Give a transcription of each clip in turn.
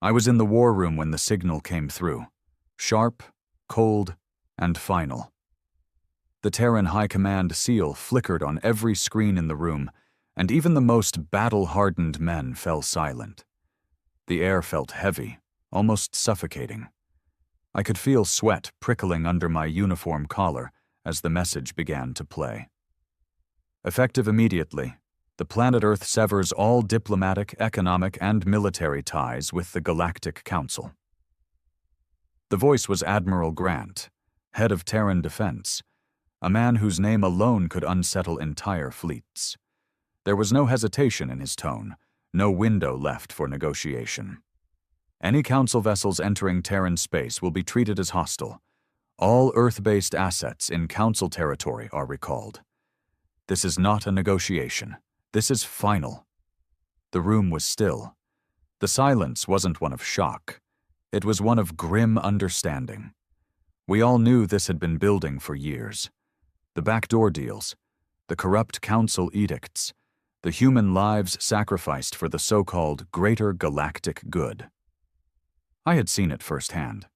I was in the war room when the signal came through. Sharp, cold, and final. The Terran High Command seal flickered on every screen in the room, and even the most battle-hardened men fell silent. The air felt heavy, almost suffocating. I could feel sweat prickling under my uniform collar as the message began to play. Effective immediately, the planet Earth severs all diplomatic, economic, and military ties with the Galactic Council. The voice was Admiral Grant, head of Terran Defense, a man whose name alone could unsettle entire fleets. There was no hesitation in his tone, no window left for negotiation. Any Council vessels entering Terran space will be treated as hostile. All Earth-based assets in Council territory are recalled. This is not a negotiation. This is final. The room was still. The silence wasn't one of shock. It was one of grim understanding. We all knew this had been building for years. The backdoor deals, the corrupt Council edicts, the human lives sacrificed for the so-called greater galactic good. I had seen it firsthand.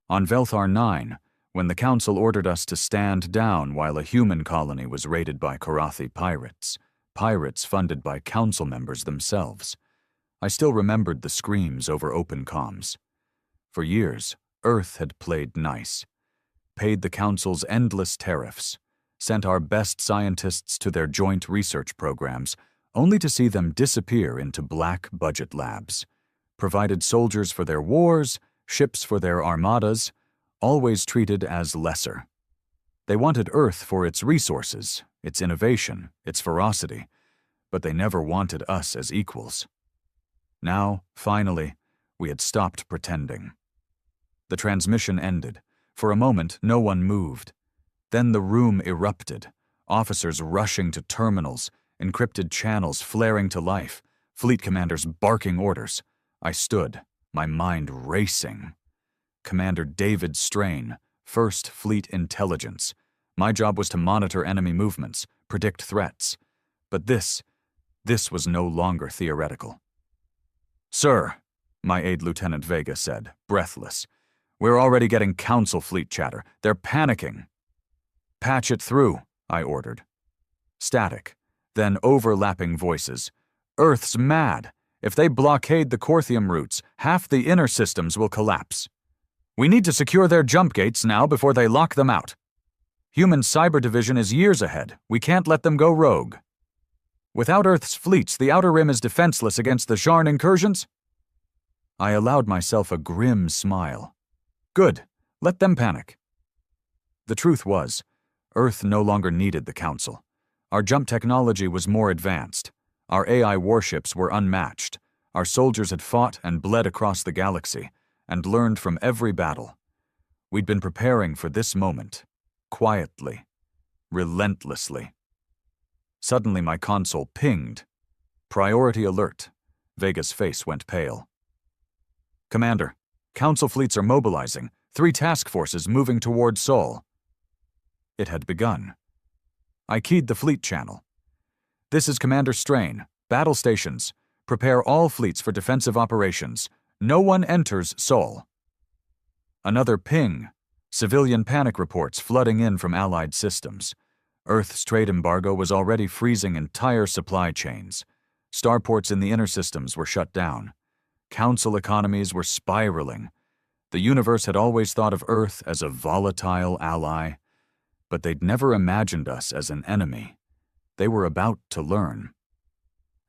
On Velthar 9, when the Council ordered us to stand down while a human colony was raided by Karathi pirates funded by Council members themselves, I still remembered the screams over open comms. For years, Earth had played nice, paid the Council's endless tariffs, sent our best scientists to their joint research programs, only to see them disappear into black budget labs, provided soldiers for their wars, ships for their armadas, always treated as lesser. They wanted Earth for its resources, its innovation, its ferocity, but they never wanted us as equals. Now, finally, we had stopped pretending. The transmission ended. For a moment, no one moved. Then the room erupted, officers rushing to terminals, encrypted channels flaring to life, fleet commanders barking orders. I stood, my mind racing. Commander David Strain, 1st Fleet Intelligence. My job was to monitor enemy movements, predict threats. But this was no longer theoretical. "Sir," my aide Lieutenant Vega said, breathless, "we're already getting Council fleet chatter. They're panicking." "Patch it through," I ordered. Static, then overlapping voices. "Earth's mad. If they blockade the Corthium routes, half the inner systems will collapse. We need to secure their jump gates now before they lock them out. Human Cyber Division is years ahead. We can't let them go rogue. Without Earth's fleets, the Outer Rim is defenseless against the Sharn incursions." I allowed myself a grim smile. Good, let them panic. The truth was, Earth no longer needed the Council. Our jump technology was more advanced. Our AI warships were unmatched. Our soldiers had fought and bled across the galaxy, and learned from every battle. We'd been preparing for this moment, quietly, relentlessly. Suddenly my console pinged. Priority alert. Vega's face went pale. "Commander, Council fleets are mobilizing. 3 task forces moving toward Sol." It had begun. I keyed the fleet channel. "This is Commander Strain. Battle stations. Prepare all fleets for defensive operations. No one enters Sol." Another ping. Civilian panic reports flooding in from Allied systems. Earth's trade embargo was already freezing entire supply chains. Starports in the inner systems were shut down. Council economies were spiraling. The universe had always thought of Earth as a volatile ally, but they'd never imagined us as an enemy. They were about to learn.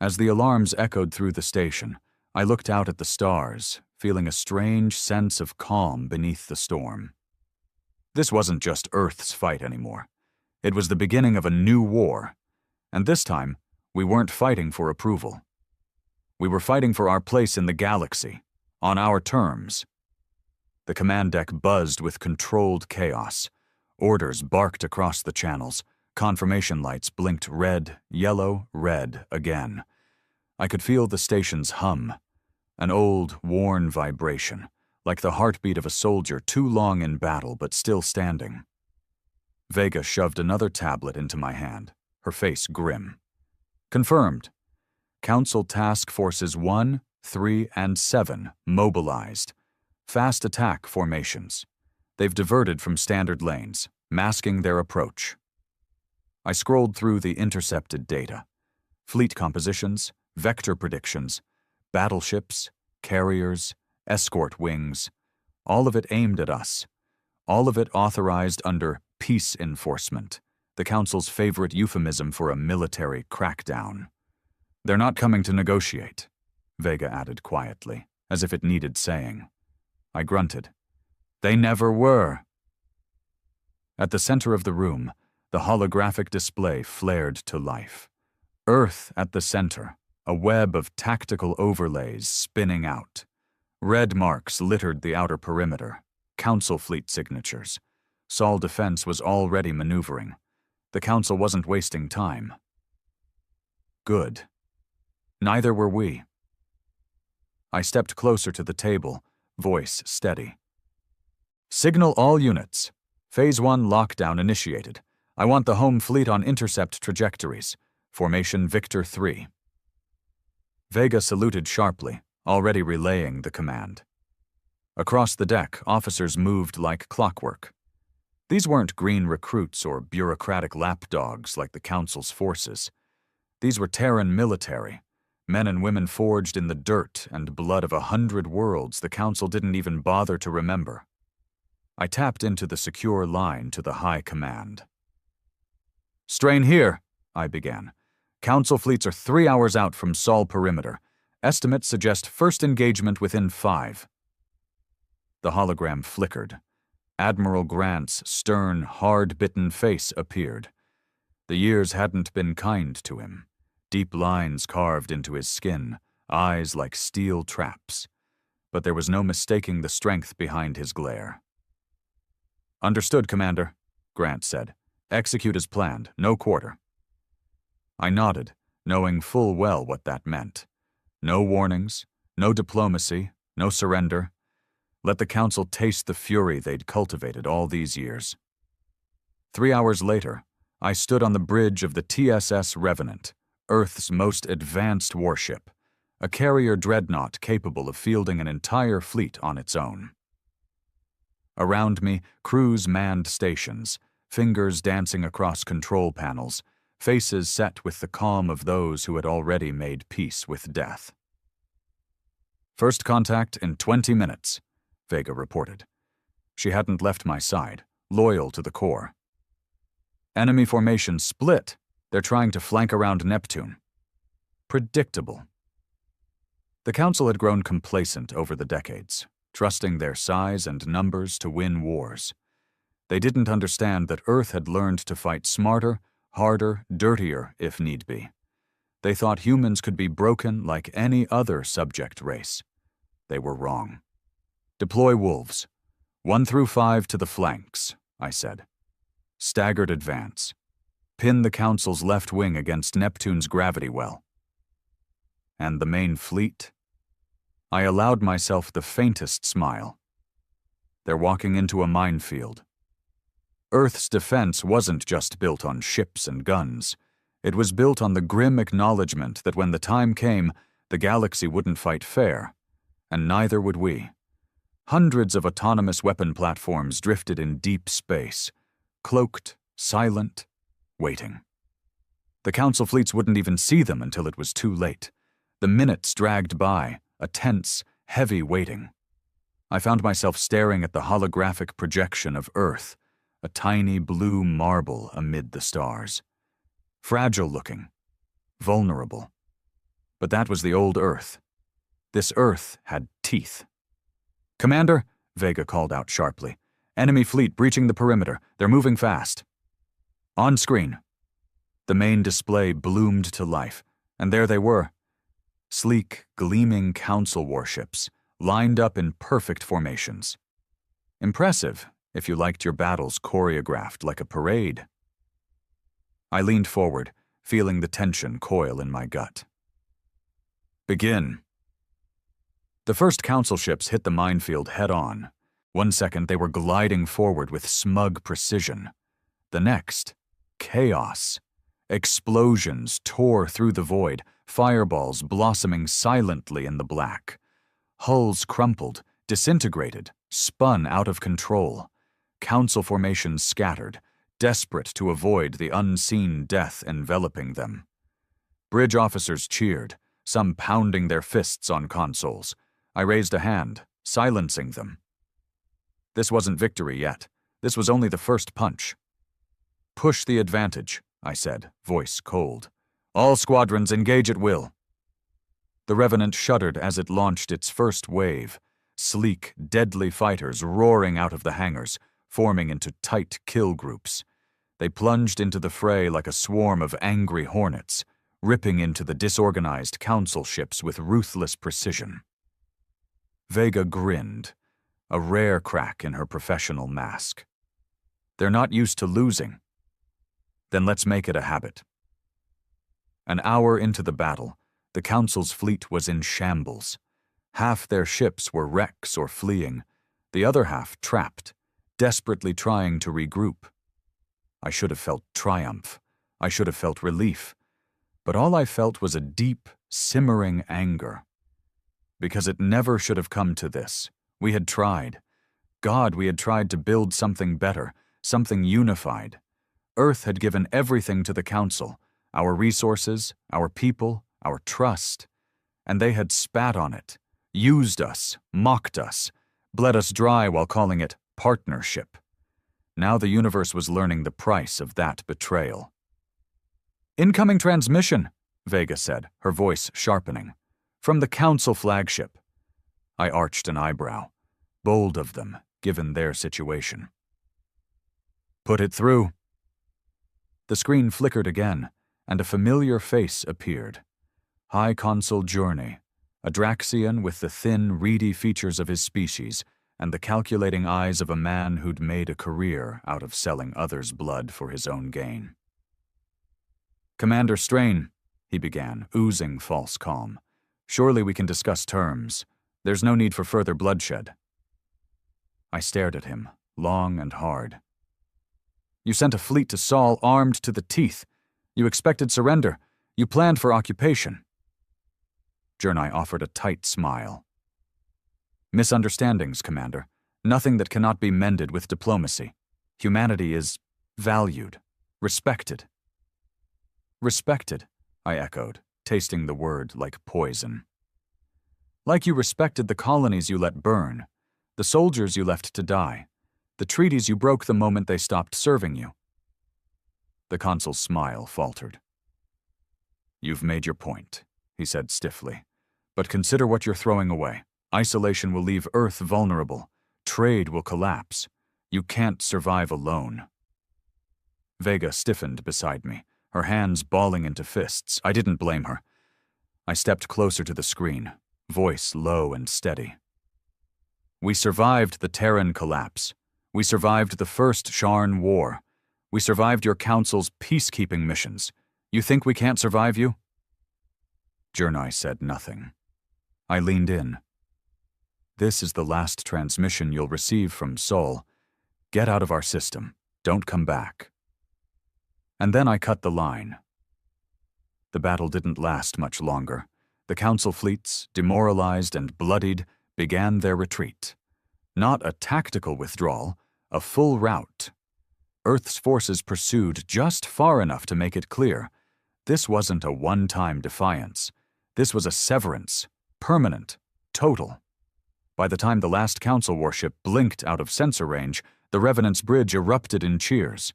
As the alarms echoed through the station, I looked out at the stars, feeling a strange sense of calm beneath the storm. This wasn't just Earth's fight anymore. It was the beginning of a new war, and this time, we weren't fighting for approval. We were fighting for our place in the galaxy, on our terms. The command deck buzzed with controlled chaos. Orders barked across the channels. Confirmation lights blinked red, yellow, red again. I could feel the station's hum, an old, worn vibration, like the heartbeat of a soldier too long in battle but still standing. Vega shoved another tablet into my hand, her face grim. "Confirmed. Council Task Forces 1, 3 and 7 mobilized. Fast attack formations. They've diverted from standard lanes, masking their approach. I scrolled through the intercepted data. Fleet compositions, vector predictions, battleships, carriers, escort wings, all of it aimed at us. All of it authorized under peace enforcement, the Council's favorite euphemism for a military crackdown. They're not coming to negotiate, Vega added quietly, as if it needed saying. I grunted. They never were. At the center of the room, the holographic display flared to life. Earth at the center, a web of tactical overlays spinning out. Red marks littered the outer perimeter, Council fleet signatures. Sol Defense was already maneuvering. The Council wasn't wasting time. Good. Neither were we. I stepped closer to the table, voice steady. Signal all units. Phase 1 lockdown initiated. I want the home fleet on intercept trajectories. Formation Victor 3. Vega saluted sharply, already relaying the command. Across the deck, officers moved like clockwork. These weren't green recruits or bureaucratic lapdogs like the Council's forces. These were Terran military, men and women forged in the dirt and blood of 100 worlds the Council didn't even bother to remember. I tapped into the secure line to the High Command. Strain here, I began. Council fleets are 3 hours out from Sol perimeter. Estimates suggest first engagement within 5. The hologram flickered. Admiral Grant's stern, hard-bitten face appeared. The years hadn't been kind to him. Deep lines carved into his skin, eyes like steel traps. But there was no mistaking the strength behind his glare. Understood, Commander, Grant said. Execute as planned, no quarter. I nodded, knowing full well what that meant. No warnings, no diplomacy, no surrender. Let the Council taste the fury they'd cultivated all these years. 3 hours later, I stood on the bridge of the TSS Revenant, Earth's most advanced warship, a carrier dreadnought capable of fielding an entire fleet on its own. Around me, crews manned stations, fingers dancing across control panels, faces set with the calm of those who had already made peace with death. First contact in 20 minutes, Vega reported. She hadn't left my side, loyal to the core. Enemy formation split. They're trying to flank around Neptune. Predictable. The Council had grown complacent over the decades, trusting their size and numbers to win wars. They didn't understand that Earth had learned to fight smarter, harder, dirtier if need be. They thought humans could be broken like any other subject race. They were wrong. Deploy wolves. 1 through 5 to the flanks, I said. Staggered advance. Pin the Council's left wing against Neptune's gravity well. And the main fleet? I allowed myself the faintest smile. They're walking into a minefield. Earth's defense wasn't just built on ships and guns. It was built on the grim acknowledgement that when the time came, the galaxy wouldn't fight fair, and neither would we. Hundreds of autonomous weapon platforms drifted in deep space, cloaked, silent, waiting. The Council fleets wouldn't even see them until it was too late. The minutes dragged by, a tense, heavy waiting. I found myself staring at the holographic projection of Earth, a tiny blue marble amid the stars. Fragile-looking, vulnerable. But that was the old Earth. This Earth had teeth. Commander, Vega called out sharply. Enemy fleet breaching the perimeter. They're moving fast. On screen. The main display bloomed to life, and there they were. Sleek, gleaming Council warships, lined up in perfect formations. Impressive, if you liked your battles choreographed like a parade. I leaned forward, feeling the tension coil in my gut. Begin. The first Council ships hit the minefield head-on. 1 second, they were gliding forward with smug precision. The next, chaos. Explosions tore through the void, fireballs blossoming silently in the black. Hulls crumpled, disintegrated, spun out of control. Council formations scattered, desperate to avoid the unseen death enveloping them. Bridge officers cheered, some pounding their fists on consoles. I raised a hand, silencing them. This wasn't victory yet. This was only the first punch. "Push the advantage," I said, voice cold. "All squadrons engage at will." The Revenant shuddered as it launched its first wave, sleek, deadly fighters roaring out of the hangars, forming into tight kill groups. They plunged into the fray like a swarm of angry hornets, ripping into the disorganized council ships with ruthless precision. Vega grinned, a rare crack in her professional mask. "They're not used to losing. Then let's make it a habit." An hour into the battle, the Council's fleet was in shambles. Half their ships were wrecks or fleeing, the other half trapped, desperately trying to regroup. I should have felt triumph. I should have felt relief. But all I felt was a deep, simmering anger. Because it never should have come to this. We had tried. God, we had tried to build something better, something unified. Earth had given everything to the Council, our resources, our people, our trust. And they had spat on it, used us, mocked us, bled us dry while calling it partnership. Now the universe was learning the price of that betrayal. "Incoming transmission," Vega said, her voice sharpening. "From the Council flagship." I arched an eyebrow. Bold of them, given their situation. "Put it through." The screen flickered again, and a familiar face appeared. High Consul Journey, a Draxian with the thin, reedy features of his species and the calculating eyes of a man who'd made a career out of selling others' blood for his own gain. "Commander Strain," he began, oozing false calm. "Surely we can discuss terms. There's no need for further bloodshed." I stared at him, long and hard. "You sent a fleet to Sol armed to the teeth. You expected surrender. You planned for occupation." Journey offered a tight smile. "Misunderstandings, Commander. Nothing that cannot be mended with diplomacy. Humanity is valued, respected." "Respected," I echoed, tasting the word like poison. "Like you respected the colonies you let burn, the soldiers you left to die, the treaties you broke the moment they stopped serving you." The Consul's smile faltered. "You've made your point," he said stiffly. "But consider what you're throwing away. Isolation will leave Earth vulnerable. Trade will collapse. You can't survive alone." Vega stiffened beside me, her hands balling into fists. I didn't blame her. I stepped closer to the screen, voice low and steady. "We survived the Terran collapse. We survived the First Sharn War. We survived your Council's peacekeeping missions. You think we can't survive you?" Journey said nothing. I leaned in. "This is the last transmission you'll receive from Sol. Get out of our system. Don't come back." And then I cut the line. The battle didn't last much longer. The Council fleets, demoralized and bloodied, began their retreat. Not a tactical withdrawal, a full rout. Earth's forces pursued just far enough to make it clear. This wasn't a one-time defiance. This was a severance, permanent, total. By the time the last Council warship blinked out of sensor range, the Revenant's bridge erupted in cheers.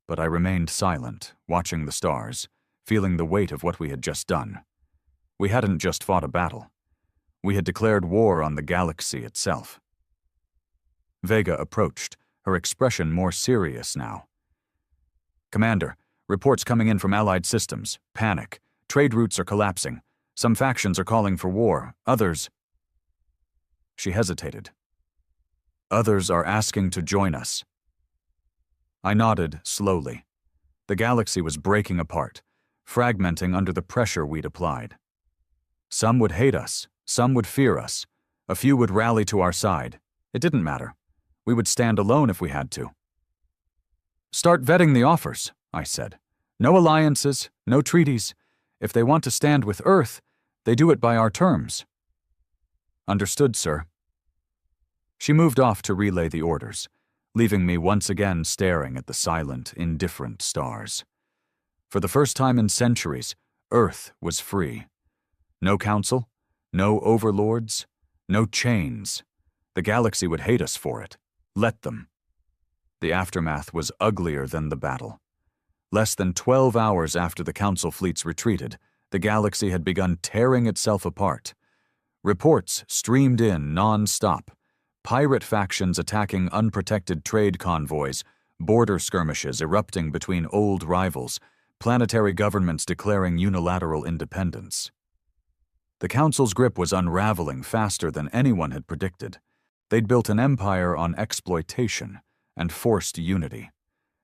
But I remained silent, watching the stars, feeling the weight of what we had just done. We hadn't just fought a battle. We had declared war on the galaxy itself. Vega approached, her expression more serious now. "Commander, reports coming in from Allied systems. Panic. Trade routes are collapsing. Some factions are calling for war. Others—" She hesitated. "Others are asking to join us." I nodded slowly. The galaxy was breaking apart, fragmenting under the pressure we'd applied. Some would hate us, some would fear us. A few would rally to our side. It didn't matter. We would stand alone if we had to. "Start vetting the offers," I said. No alliances, no treaties. If they want to stand with Earth, they do it by our terms." "Understood, sir." She moved off to relay the orders, leaving me once again staring at the silent, indifferent stars. For the first time in centuries, Earth was free. No council, no overlords, no chains. The galaxy would hate us for it. Let them. The aftermath was uglier than the battle. Less than 12 hours after the council fleets retreated, the galaxy had begun tearing itself apart. Reports streamed in non-stop. Pirate factions attacking unprotected trade convoys, border skirmishes erupting between old rivals, planetary governments declaring unilateral independence. The Council's grip was unraveling faster than anyone had predicted. They'd built an empire on exploitation and forced unity.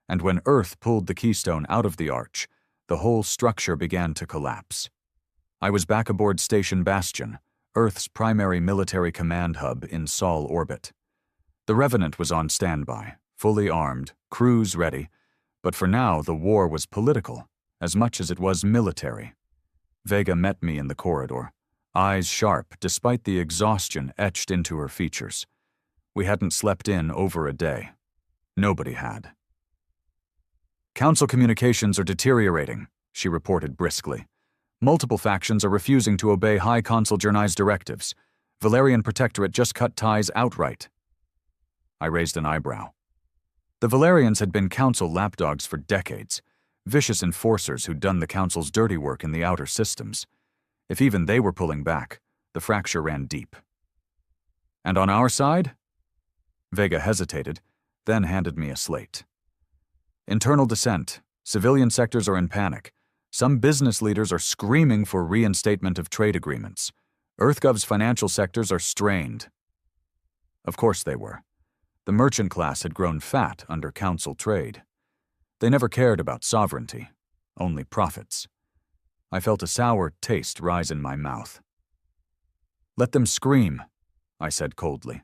And when Earth pulled the keystone out of the arch, the whole structure began to collapse. I was back aboard Station Bastion, Earth's primary military command hub in Sol orbit. The Revenant was on standby, fully armed, crews ready, but for now the war was political, as much as it was military. Vega met me in the corridor, eyes sharp despite the exhaustion etched into her features. We hadn't slept in over a day. Nobody had. "Council communications are deteriorating," she reported briskly. "Multiple factions are refusing to obey High Consul Jernai's directives. Valerian Protectorate just cut ties outright." I raised an eyebrow. The Valerians had been Council lapdogs for decades, vicious enforcers who'd done the Council's dirty work in the outer systems. If even they were pulling back, the fracture ran deep. "And on our side?" Vega hesitated, then handed me a slate. "Internal dissent. Civilian sectors are in panic. Some business leaders are screaming for reinstatement of trade agreements. EarthGov's financial sectors are strained." Of course they were. The merchant class had grown fat under Council trade. They never cared about sovereignty, only profits. I felt a sour taste rise in my mouth. "Let them scream," I said coldly.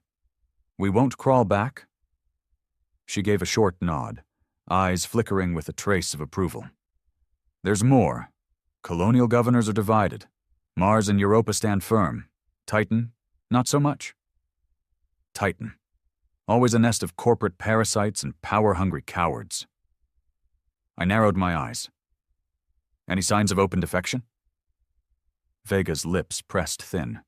"We won't crawl back." She gave a short nod, eyes flickering with a trace of approval. "There's more. Colonial governors are divided. Mars and Europa stand firm. Titan, not so much." Titan. Always a nest of corporate parasites and power-hungry cowards. I narrowed my eyes. "Any signs of open defection?" Vega's lips pressed thin.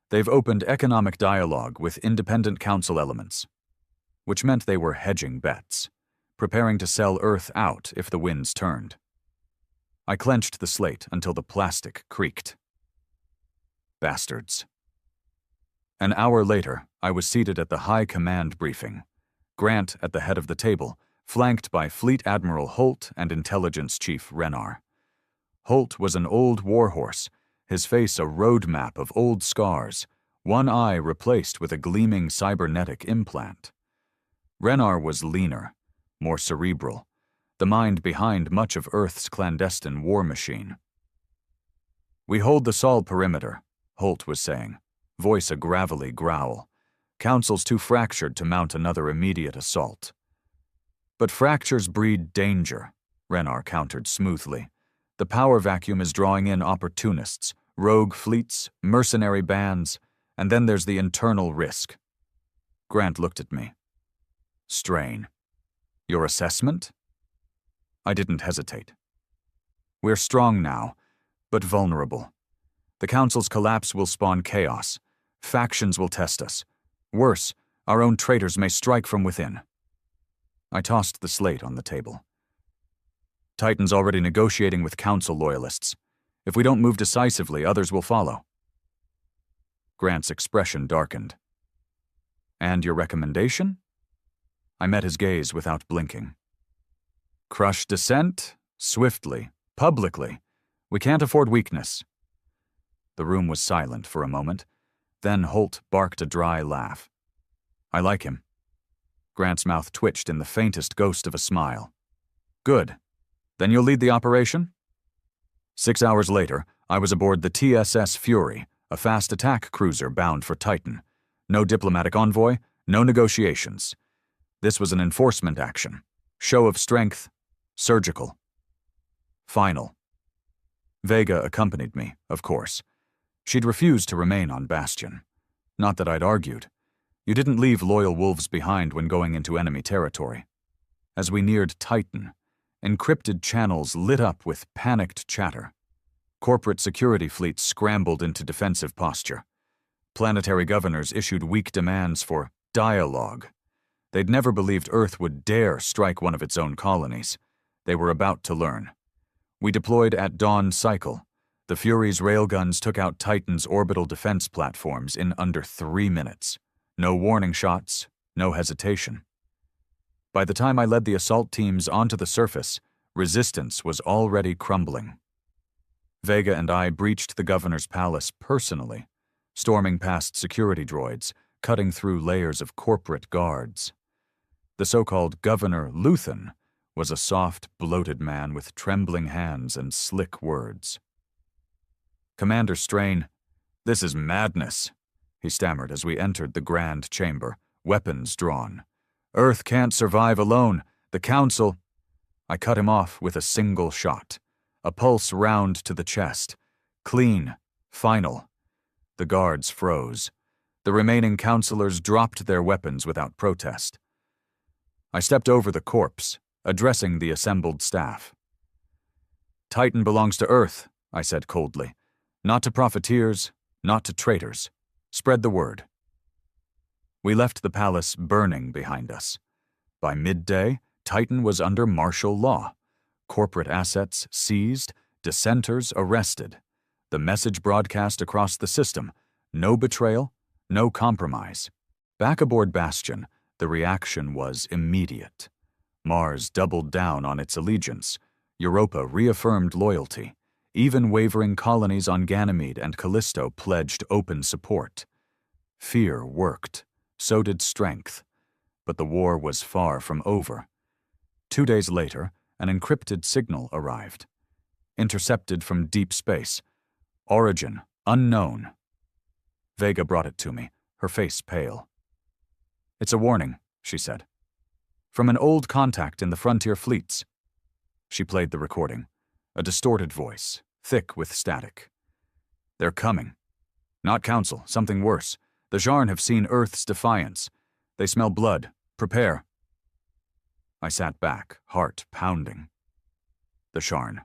"They've opened economic dialogue with independent council elements," which meant they were hedging bets, preparing to sell Earth out if the winds turned. I clenched the slate until the plastic creaked. Bastards. An hour later, I was seated at the High Command briefing, Grant at the head of the table, flanked by Fleet Admiral Holt and Intelligence Chief Renar. Holt was an old warhorse, his face a roadmap of old scars, one eye replaced with a gleaming cybernetic implant. Renar was leaner, more cerebral, the mind behind much of Earth's clandestine war machine. "We hold the Sol perimeter," Holt was saying, voice a gravelly growl. "Council's too fractured to mount another immediate assault." "But fractures breed danger," Renar countered smoothly. "The power vacuum is drawing in opportunists, rogue fleets, mercenary bands, and then there's the internal risk." Grant looked at me. "Strain. Your assessment?" I didn't hesitate. "We're strong now, but vulnerable. The Council's collapse will spawn chaos. Factions will test us. Worse, our own traitors may strike from within." I tossed the slate on the table. "Titan's already negotiating with Council loyalists. If we don't move decisively, others will follow." Grant's expression darkened. "And your recommendation?" I met his gaze without blinking. "Crush dissent, swiftly, publicly. We can't afford weakness." The room was silent for a moment. Then Holt barked a dry laugh. "I like him." Grant's mouth twitched in the faintest ghost of a smile. "Good. Then you'll lead the operation?" 6 hours later, I was aboard the TSS Fury, a fast attack cruiser bound for Titan. No diplomatic envoy, no negotiations. This was an enforcement action. Show of strength, surgical. Final. Vega accompanied me, of course. She'd refused to remain on Bastion. Not that I'd argued. You didn't leave loyal wolves behind when going into enemy territory. As we neared Titan, encrypted channels lit up with panicked chatter. Corporate security fleets scrambled into defensive posture. Planetary governors issued weak demands for dialogue. They'd never believed Earth would dare strike one of its own colonies. They were about to learn. We deployed at dawn cycle. The Fury's railguns took out Titan's orbital defense platforms in under 3 minutes. No warning shots, no hesitation. By the time I led the assault teams onto the surface, resistance was already crumbling. Vega and I breached the governor's palace personally, storming past security droids, cutting through layers of corporate guards. The so-called Governor Luthen was a soft, bloated man with trembling hands and slick words. "Commander Strain, this is madness," he stammered as we entered the grand chamber, weapons drawn. "Earth can't survive alone. The Council—" I cut him off with a single shot. A pulse round to the chest. Clean. Final. The guards froze. The remaining counselors dropped their weapons without protest. I stepped over the corpse, addressing the assembled staff. "Titan belongs to Earth," I said coldly. "Not to profiteers, not to traitors. Spread the word." We left the palace burning behind us. By midday, Titan was under martial law. Corporate assets seized, dissenters arrested. The message broadcast across the system: no betrayal, no compromise. Back aboard Bastion, the reaction was immediate. Mars doubled down on its allegiance. Europa reaffirmed loyalty. Even wavering colonies on Ganymede and Callisto pledged open support. Fear worked. So did strength. But the war was far from over. 2 days later, an encrypted signal arrived. Intercepted from deep space. Origin unknown. Vega brought it to me, her face pale. "It's a warning," she said. "From an old contact in the frontier fleets." She played the recording, a distorted voice, thick with static. "They're coming. Not Council, something worse. The Zharn have seen Earth's defiance. They smell blood. Prepare." I sat back, heart pounding. The Zharn,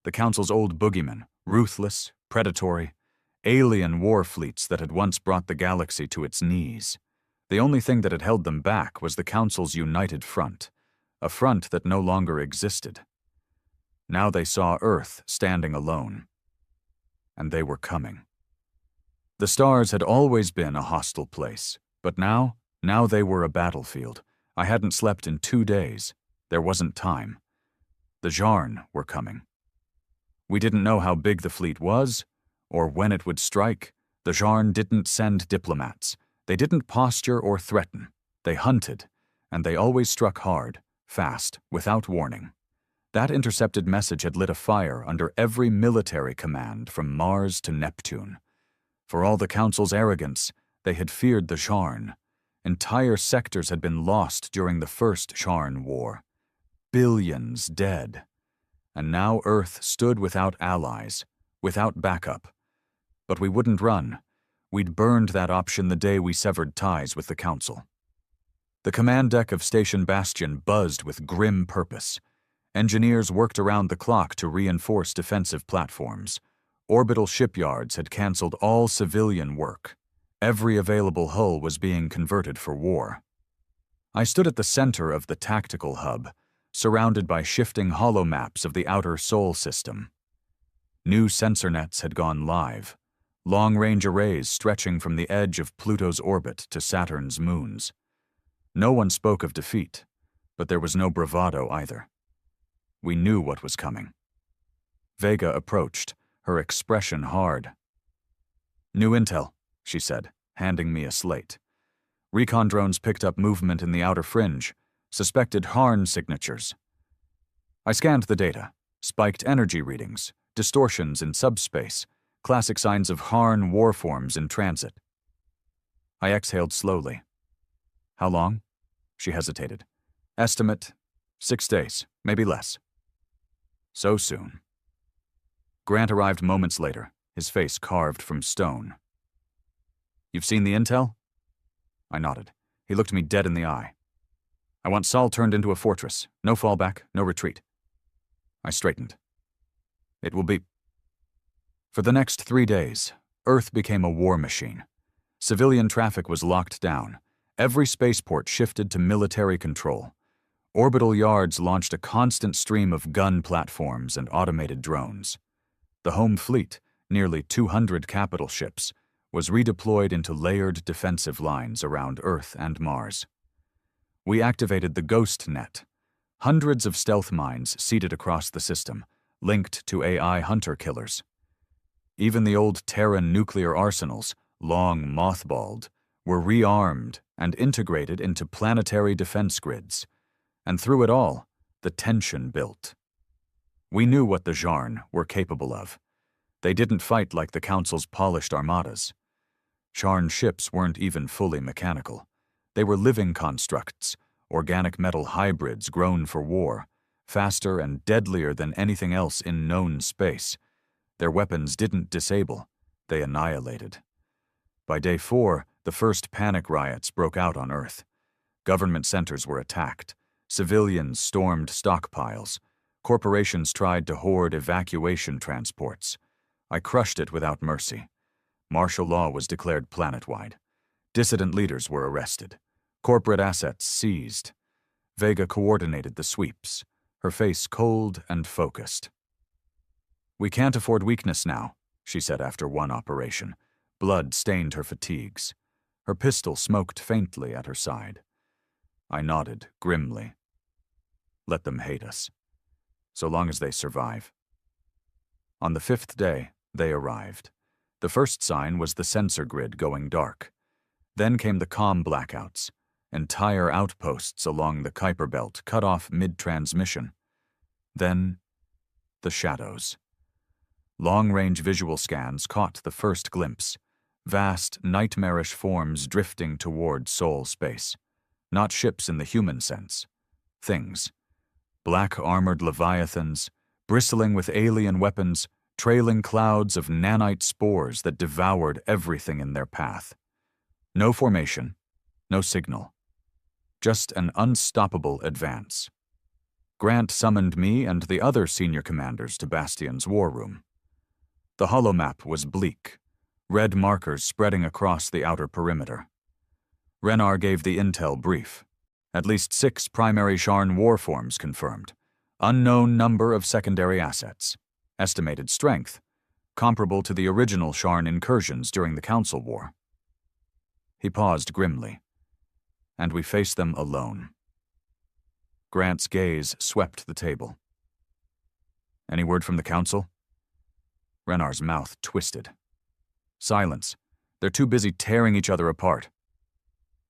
the Council's old boogeyman, ruthless, predatory, alien war fleets that had once brought the galaxy to its knees. The only thing that had held them back was the Council's united front, a front that no longer existed. Now they saw Earth standing alone. And they were coming. The stars had always been a hostile place, but now they were a battlefield. I hadn't slept in 2 days. There wasn't time. The Zharn were coming. We didn't know how big the fleet was, or when it would strike. The Zharn didn't send diplomats. They didn't posture or threaten. They hunted, and they always struck hard, fast, without warning. That intercepted message had lit a fire under every military command from Mars to Neptune. For all the Council's arrogance, they had feared the Zharn. Entire sectors had been lost during the first Zharn War. Billions dead. And now Earth stood without allies, without backup. But we wouldn't run. We'd burned that option the day we severed ties with the Council. The command deck of Station Bastion buzzed with grim purpose. Engineers worked around the clock to reinforce defensive platforms. Orbital shipyards had canceled all civilian work. Every available hull was being converted for war. I stood at the center of the tactical hub, surrounded by shifting holomaps of the outer Sol system. New sensor nets had gone live, long-range arrays stretching from the edge of Pluto's orbit to Saturn's moons. No one spoke of defeat, but there was no bravado either. We knew what was coming. Vega approached, her expression hard. "New intel," she said, handing me a slate. "Recon drones picked up movement in the outer fringe, suspected Zharn signatures." I scanned the data, spiked energy readings, distortions in subspace, classic signs of Zharn warforms in transit. I exhaled slowly. "How long?" She hesitated. "Estimate, 6 days, maybe less." So soon. Grant arrived moments later, his face carved from stone. "You've seen the intel?" I nodded. He looked me dead in the eye. "I want Sol turned into a fortress. No fallback, no retreat." I straightened. "It will be..." For the next 3 days, Earth became a war machine. Civilian traffic was locked down. Every spaceport shifted to military control. Orbital yards launched a constant stream of gun platforms and automated drones. The home fleet, nearly 200 capital ships, was redeployed into layered defensive lines around Earth and Mars. We activated the Ghost Net, hundreds of stealth mines seated across the system, linked to AI hunter-killers. Even the old Terran nuclear arsenals, long mothballed, were rearmed and integrated into planetary defense grids. And through it all, the tension built. We knew what the Zharn were capable of. They didn't fight like the Council's polished armadas. Zharn ships weren't even fully mechanical. They were living constructs, organic metal hybrids grown for war, faster and deadlier than anything else in known space. Their weapons didn't disable, they annihilated. By day 4, the first panic riots broke out on Earth. Government centers were attacked. Civilians stormed stockpiles. Corporations tried to hoard evacuation transports. I crushed it without mercy. Martial law was declared planet-wide. Dissident leaders were arrested. Corporate assets seized. Vega coordinated the sweeps, her face cold and focused. "We can't afford weakness now," she said after one operation. Blood stained her fatigues. Her pistol smoked faintly at her side. I nodded grimly. Let them hate us, so long as they survive. On the 5th day, they arrived. The first sign was the sensor grid going dark. Then came the comm blackouts. Entire outposts along the Kuiper Belt cut off mid-transmission. Then, the shadows. Long-range visual scans caught the first glimpse. Vast, nightmarish forms drifting toward Sol space. Not ships in the human sense. Things. Black armored leviathans, bristling with alien weapons, trailing clouds of nanite spores that devoured everything in their path. No formation, no signal. Just an unstoppable advance. Grant summoned me and the other senior commanders to Bastion's war room. The holomap was bleak, red markers spreading across the outer perimeter. Renar gave the intel brief. At least 6 primary Zharn warforms confirmed. Unknown number of secondary assets. Estimated strength, comparable to the original Zharn incursions during the Council War. He paused grimly. And we faced them alone. Grant's gaze swept the table. "Any word from the Council?" Renar's mouth twisted. "Silence. They're too busy tearing each other apart."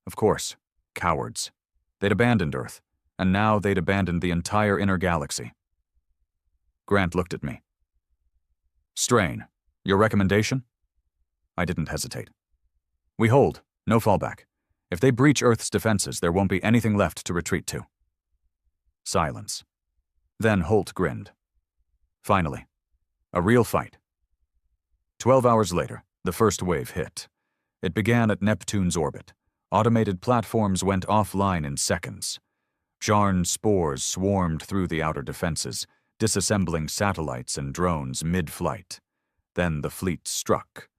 "Of course. Cowards. They'd abandoned Earth, and now they'd abandoned the entire inner galaxy." Grant looked at me. "Strain, your recommendation?" I didn't hesitate. "We hold. No fallback. If they breach Earth's defenses, there won't be anything left to retreat to." Silence. Then Holt grinned. "Finally. A real fight." 12 hours later, the first wave hit. It began at Neptune's orbit. Automated platforms went offline in seconds. Zharn spores swarmed through the outer defenses, disassembling satellites and drones mid-flight. Then the fleet struck.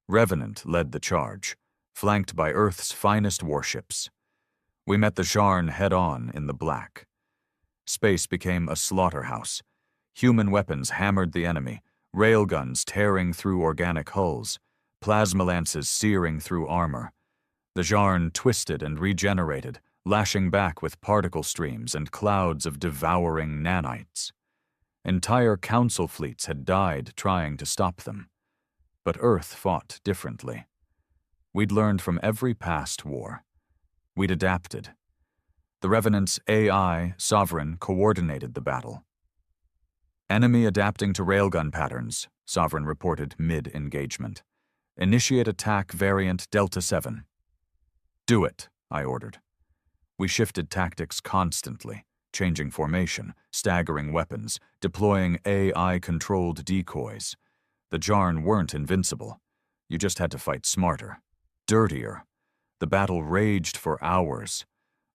Revenant led the charge, flanked by Earth's finest warships. We met the Zharn head-on in the black. Space became a slaughterhouse. Human weapons hammered the enemy, railguns tearing through organic hulls, plasma lances searing through armor. The Zharn twisted and regenerated, lashing back with particle streams and clouds of devouring nanites. Entire council fleets had died trying to stop them. But Earth fought differently. We'd learned from every past war. We'd adapted. The Revenant's AI, Sovereign, coordinated the battle. "Enemy adapting to railgun patterns," Sovereign reported mid-engagement. "Initiate attack variant Delta 7. "Do it," I ordered. We shifted tactics constantly, changing formation, staggering weapons, deploying AI-controlled decoys. The Jarn weren't invincible. You just had to fight smarter, dirtier. The battle raged for hours.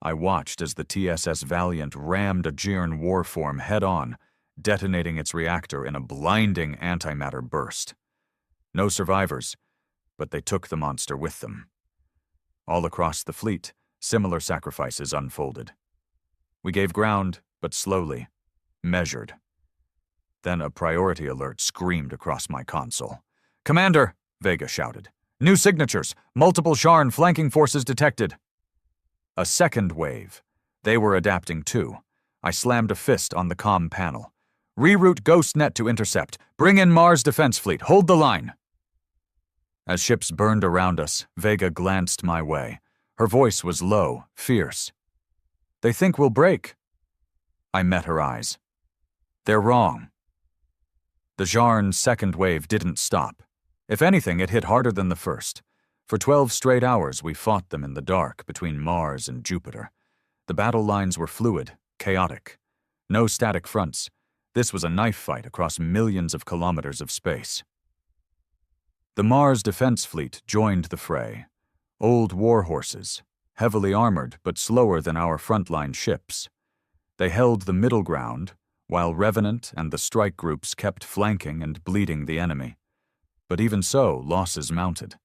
I watched as the TSS Valiant rammed a Jarn warform head-on, detonating its reactor in a blinding antimatter burst. No survivors, but they took the monster with them. All across the fleet, similar sacrifices unfolded. We gave ground, but slowly, measured. Then a priority alert screamed across my console. "Commander!" Vega shouted. "New signatures! Multiple Jarn flanking forces detected!" A second wave. They were adapting too. I slammed a fist on the comm panel. "Reroute GhostNet to intercept. Bring in Mars Defense Fleet. Hold the line." As ships burned around us, Vega glanced my way. Her voice was low, fierce. "They think we'll break." I met her eyes. "They're wrong." The Jarn's second wave didn't stop. If anything, it hit harder than the first. For 12 straight hours, we fought them in the dark between Mars and Jupiter. The battle lines were fluid, chaotic. No static fronts. This was a knife fight across millions of kilometers of space. The Mars Defense Fleet joined the fray. Old war horses, heavily armored but slower than our frontline ships. They held the middle ground, while Revenant and the strike groups kept flanking and bleeding the enemy. But even so, losses mounted.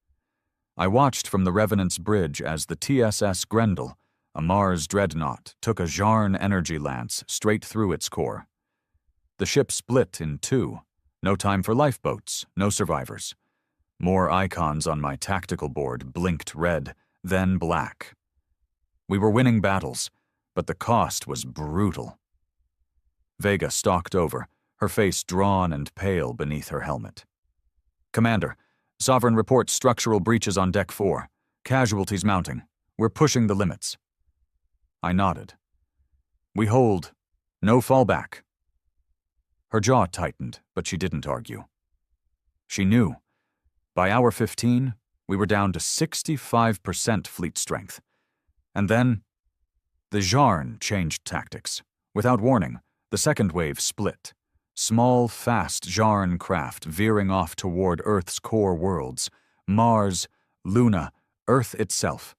I watched from the Revenant's bridge as the TSS Grendel, a Mars dreadnought, took a Jarn energy lance straight through its core. The ship split in two. No time for lifeboats, no survivors. More icons on my tactical board blinked red, then black. We were winning battles, but the cost was brutal. Vega stalked over, her face drawn and pale beneath her helmet. "Commander, Sovereign reports structural breaches on Deck 4. Casualties mounting. We're pushing the limits." I nodded. "We hold. No fallback." Her jaw tightened, but she didn't argue. She knew. By hour 15, we were down to 65% fleet strength. And then, the Jarn changed tactics. Without warning, the second wave split. Small, fast Jarn craft veering off toward Earth's core worlds. Mars, Luna, Earth itself.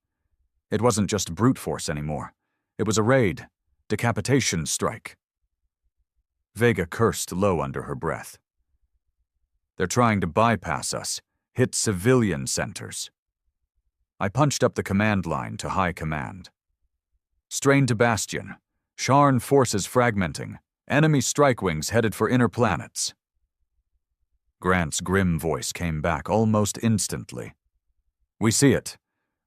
It wasn't just brute force anymore. It was a raid, decapitation strike. Vega cursed low under her breath. "They're trying to bypass us. Hit civilian centers." I punched up the command line to High Command. "Strain to Bastion. Jarn forces fragmenting. Enemy strike wings headed for inner planets." Grant's grim voice came back almost instantly. "We see it.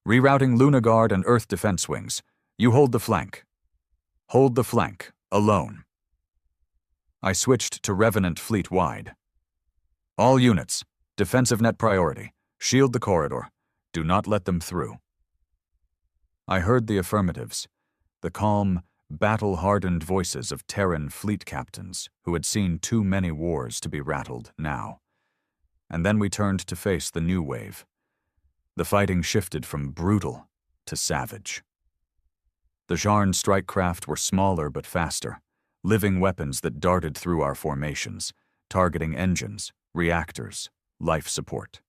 Rerouting Luna Guard and Earth defense wings. You hold the flank. Hold the flank, alone." I switched to Revenant fleet-wide. "All units. Defensive net priority. Shield the corridor. Do not let them through." I heard the affirmatives, the calm, battle-hardened voices of Terran fleet captains who had seen too many wars to be rattled now. And then we turned to face the new wave. The fighting shifted from brutal to savage. The Jarn strike craft were smaller but faster, living weapons that darted through our formations, targeting engines, reactors, life support.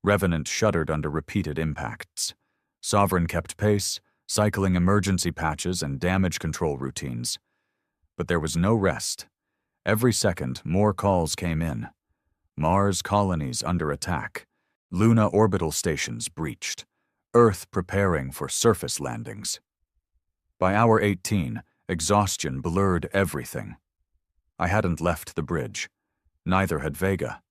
Revenant shuddered under repeated impacts. Sovereign kept pace, cycling emergency patches and damage control routines. But there was no rest. Every second, more calls came in. Mars colonies under attack. Luna orbital stations breached. Earth preparing for surface landings. By hour 18, exhaustion blurred everything. I hadn't left the bridge. Neither had Vega.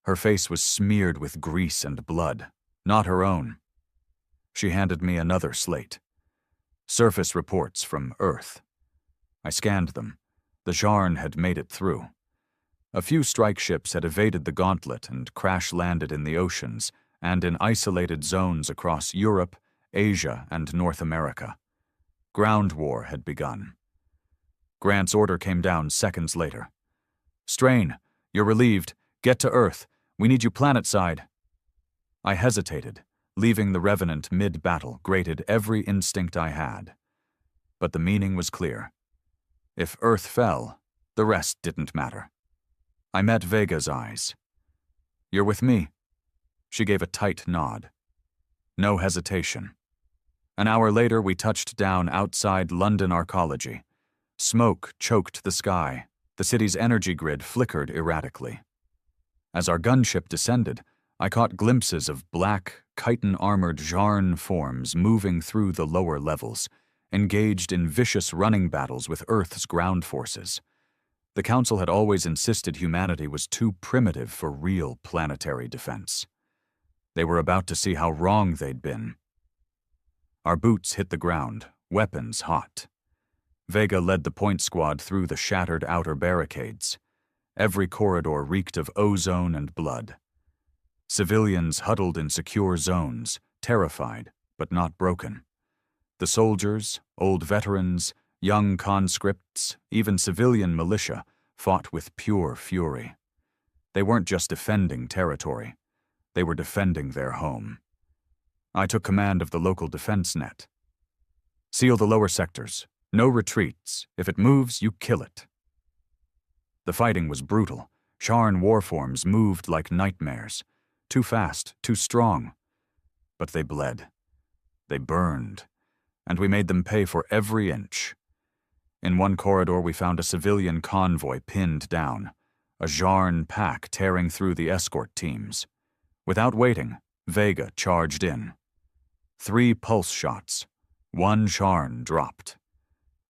Her face was smeared with grease and blood, not her own. She handed me another slate. Surface reports from Earth. I scanned them. The Jarn had made it through. A few strike ships had evaded the gauntlet and crash-landed in the oceans and in isolated zones across Europe, Asia, and North America. Ground war had begun. Grant's order came down seconds later. "Strain, you're relieved. Get to Earth. We need you planet-side." I hesitated, leaving the Revenant mid-battle, grated every instinct I had. But the meaning was clear. If Earth fell, the rest didn't matter. I met Vega's eyes. "You're with me?" She gave a tight nod. No hesitation. An hour later, we touched down outside London Arcology. Smoke choked the sky. The city's energy grid flickered erratically. As our gunship descended, I caught glimpses of black, chitin-armored Jarn forms moving through the lower levels, engaged in vicious running battles with Earth's ground forces. The Council had always insisted humanity was too primitive for real planetary defense. They were about to see how wrong they'd been. Our boots hit the ground, weapons hot. Vega led the point squad through the shattered outer barricades. Every corridor reeked of ozone and blood. Civilians huddled in secure zones, terrified, but not broken. The soldiers, old veterans, young conscripts, even civilian militia, fought with pure fury. They weren't just defending territory. They were defending their home. I took command of the local defense net. "Seal the lower sectors. No retreats. If it moves, you kill it." The fighting was brutal. Sharn warforms moved like nightmares. Too fast, too strong. But they bled. They burned. And we made them pay for every inch. In one corridor, we found a civilian convoy pinned down, a Jarn pack tearing through the escort teams. Without waiting, Vega charged in. 3 pulse shots. 1 Sharn dropped.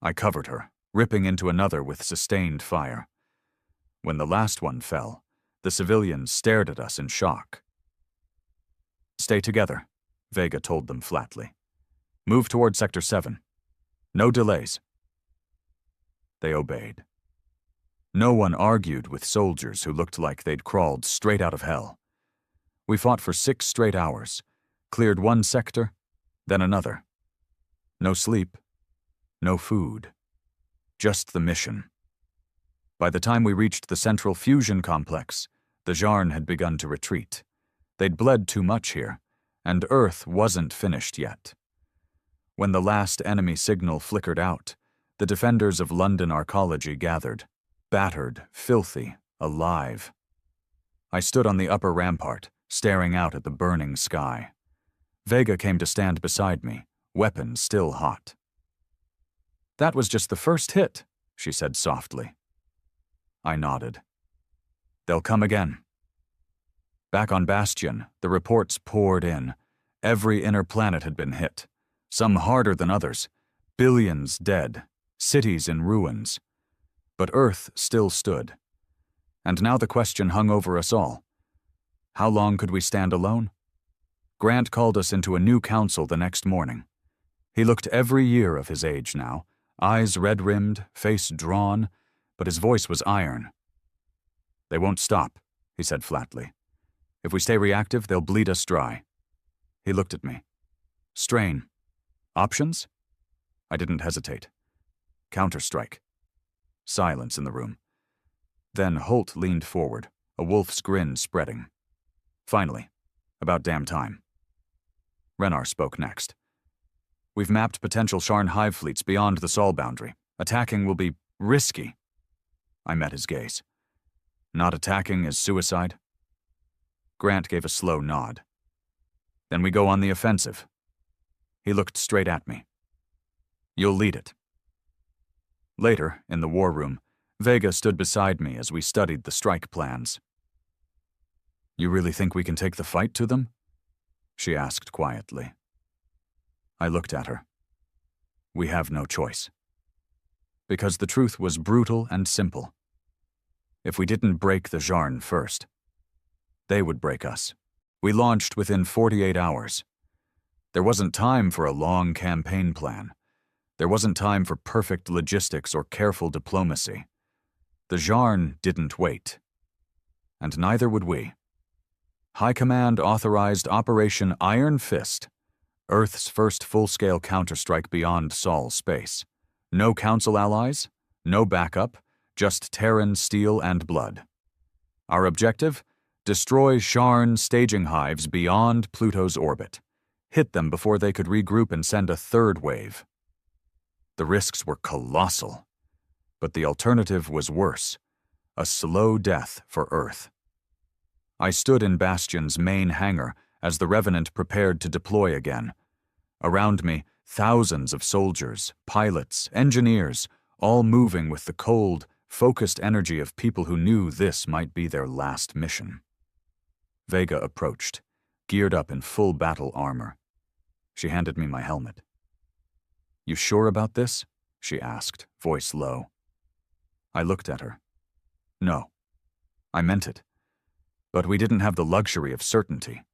I covered her, ripping into another with sustained fire. When the last one fell, the civilians stared at us in shock. "Stay together," Vega told them flatly. "Move toward Sector 7. No delays." They obeyed. No one argued with soldiers who looked like they'd crawled straight out of hell. We fought for 6 straight hours, cleared one sector, then another. No sleep, no food, just the mission. By the time we reached the central fusion complex, the Jarn had begun to retreat. They'd bled too much here, and Earth wasn't finished yet. When the last enemy signal flickered out, the defenders of London Arcology gathered, battered, filthy, alive. I stood on the upper rampart, staring out at the burning sky. Vega came to stand beside me, weapons still hot. "That was just the first hit," she said softly. I nodded. "They'll come again." Back on Bastion, the reports poured in. Every inner planet had been hit, some harder than others, billions dead, cities in ruins. But Earth still stood. And now the question hung over us all. How long could we stand alone? Grant called us into a new council the next morning. He looked every year of his age now, eyes red-rimmed, face drawn, but his voice was iron. "They won't stop," he said flatly. "If we stay reactive, they'll bleed us dry." He looked at me. "Strain. Options?" I didn't hesitate. "Counterstrike." Silence in the room. Then Holt leaned forward, a wolf's grin spreading. "Finally. About damn time." Renar spoke next. "We've mapped potential Sharn hive fleets beyond the Sol boundary. Attacking will be risky." I met his gaze. "Not attacking is suicide?" Grant gave a slow nod. "Then we go on the offensive." He looked straight at me. "You'll lead it." Later, in the war room, Vega stood beside me as we studied the strike plans. "You really think we can take the fight to them?" she asked quietly. I looked at her. We have no choice. Because the truth was brutal and simple. If we didn't break the Jarn first, they would break us. We launched within 48 hours. There wasn't time for a long campaign plan. There wasn't time for perfect logistics or careful diplomacy. The Jarn didn't wait. And neither would we. High Command authorized Operation Iron Fist, Earth's first full-scale counterstrike beyond Sol space. No Council allies, no backup, just Terran steel and blood. Our objective? Destroy Sharn staging hives beyond Pluto's orbit. Hit them before they could regroup and send a third wave. The risks were colossal, But the alternative was worse, a slow death for Earth. I stood in Bastion's main hangar as the Revenant prepared to deploy again. Around me, thousands of soldiers, pilots, engineers, all moving with the cold, focused energy of people who knew this might be their last mission. Vega approached, geared up in full battle armor. She handed me my helmet. "You sure about this?" she asked, voice low. I looked at her. No. I meant it. But we didn't have the luxury of certainty.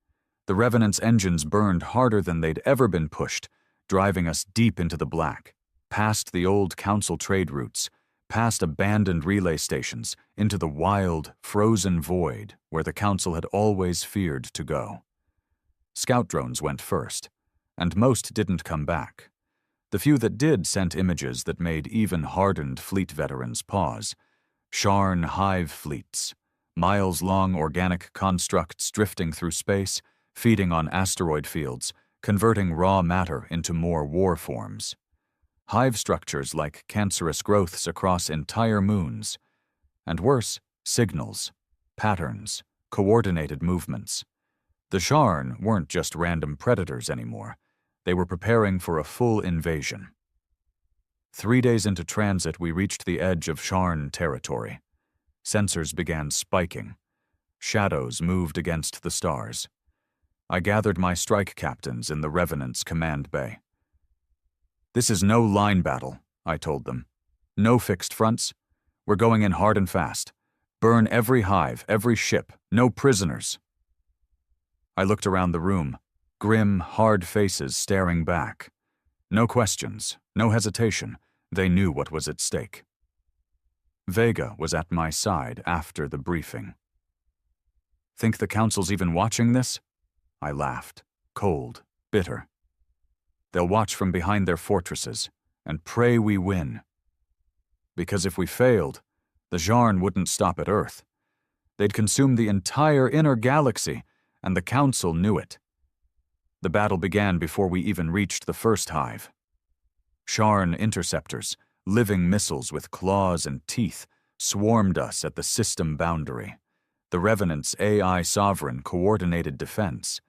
The Revenant's engines burned harder than they'd ever been pushed, driving us deep into the black, past the old Council trade routes, past abandoned relay stations, into the wild, frozen void where the Council had always feared to go. Scout drones went first, and most didn't come back. The few that did sent images that made even hardened fleet veterans pause. Sharn hive fleets, miles-long organic constructs drifting through space, feeding on asteroid fields, converting raw matter into more war forms. Hive structures like cancerous growths across entire moons. And worse, signals, patterns, coordinated movements. The Sharn weren't just random predators anymore. They were preparing for a full invasion. 3 days into transit, we reached the edge of Sharn territory. Sensors began spiking. Shadows moved against the stars. I gathered my strike captains in the Revenant's command bay. "This is no line battle," I told them. "No fixed fronts. We're going in hard and fast. Burn every hive, every ship. No prisoners." I looked around the room, grim, hard faces staring back. No questions, no hesitation. They knew what was at stake. Vega was at my side after the briefing. "Think the Council's even watching this?" I laughed, cold, bitter. "They'll watch from behind their fortresses and pray we win. Because if we failed, the Sharn wouldn't stop at Earth. They'd consume the entire inner galaxy, and the Council knew it. The battle began before we even reached the first hive. Sharn interceptors, living missiles with claws and teeth, swarmed us at the system boundary. The Revenant's AI sovereign coordinated defense.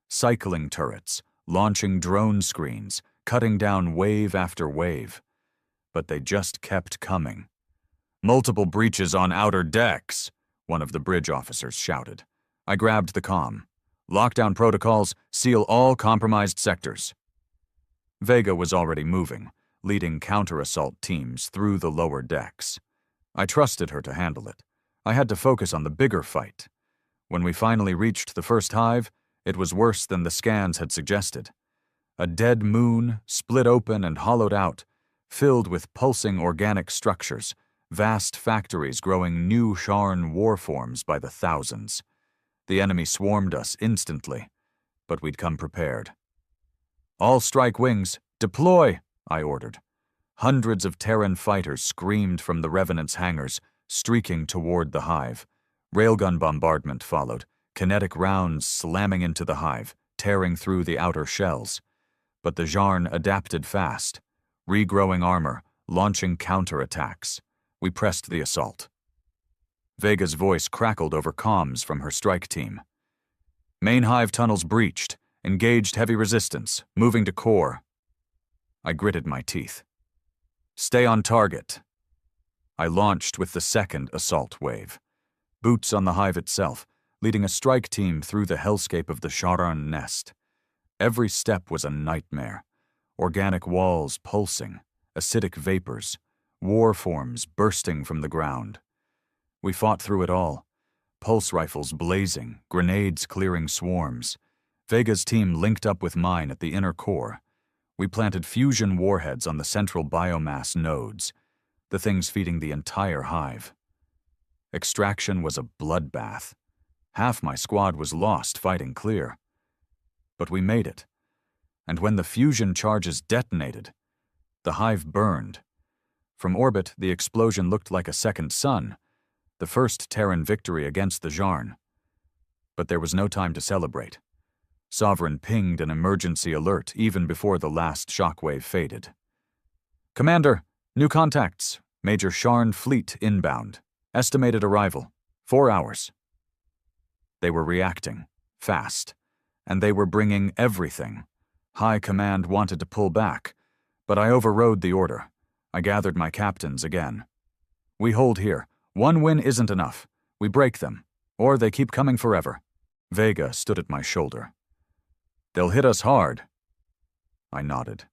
Cycling turrets, launching drone screens, cutting down wave after wave. But they just kept coming. "Multiple breaches on outer decks," one of the bridge officers shouted. I grabbed the comm. "Lockdown protocols, seal all compromised sectors." Vega was already moving, leading counter-assault teams through the lower decks. I trusted her to handle it. I had to focus on the bigger fight. When we finally reached the first hive, it was worse than the scans had suggested. A dead moon, split open and hollowed out, filled with pulsing organic structures, vast factories growing new Sharn warforms by the thousands. The enemy swarmed us instantly, but we'd come prepared. "All strike wings, deploy!" I ordered. Hundreds of Terran fighters screamed from the Revenant's hangars, streaking toward the hive. Railgun bombardment followed, kinetic rounds slamming into the hive, tearing through the outer shells. But the Sharn adapted fast, regrowing armor, launching counterattacks. We pressed the assault. Vega's voice crackled over comms from her strike team. "Main hive tunnels breached, engaged heavy resistance, moving to core." I gritted my teeth. "Stay on target." I launched with the second assault wave. Boots on the hive itself, leading a strike team through the hellscape of the Sharn nest. Every step was a nightmare. Organic walls pulsing, acidic vapors, war forms bursting from the ground. We fought through it all. Pulse rifles blazing, grenades clearing swarms. Vega's team linked up with mine at the inner core. We planted fusion warheads on the central biomass nodes, the things feeding the entire hive. Extraction was a bloodbath. Half my squad was lost fighting clear. But we made it. And when the fusion charges detonated, the hive burned. From orbit, the explosion looked like a second sun, the first Terran victory against the Sharn. But there was no time to celebrate. Sovereign pinged an emergency alert even before the last shockwave faded. "Commander, new contacts. Major Sharn fleet inbound. Estimated arrival, 4 hours. They were reacting, fast, and they were bringing everything. High Command wanted to pull back, but I overrode the order. I gathered my captains again. We hold here. 1 win isn't enough. We break them, or they keep coming forever. Vega stood at my shoulder. They'll hit us hard. I nodded.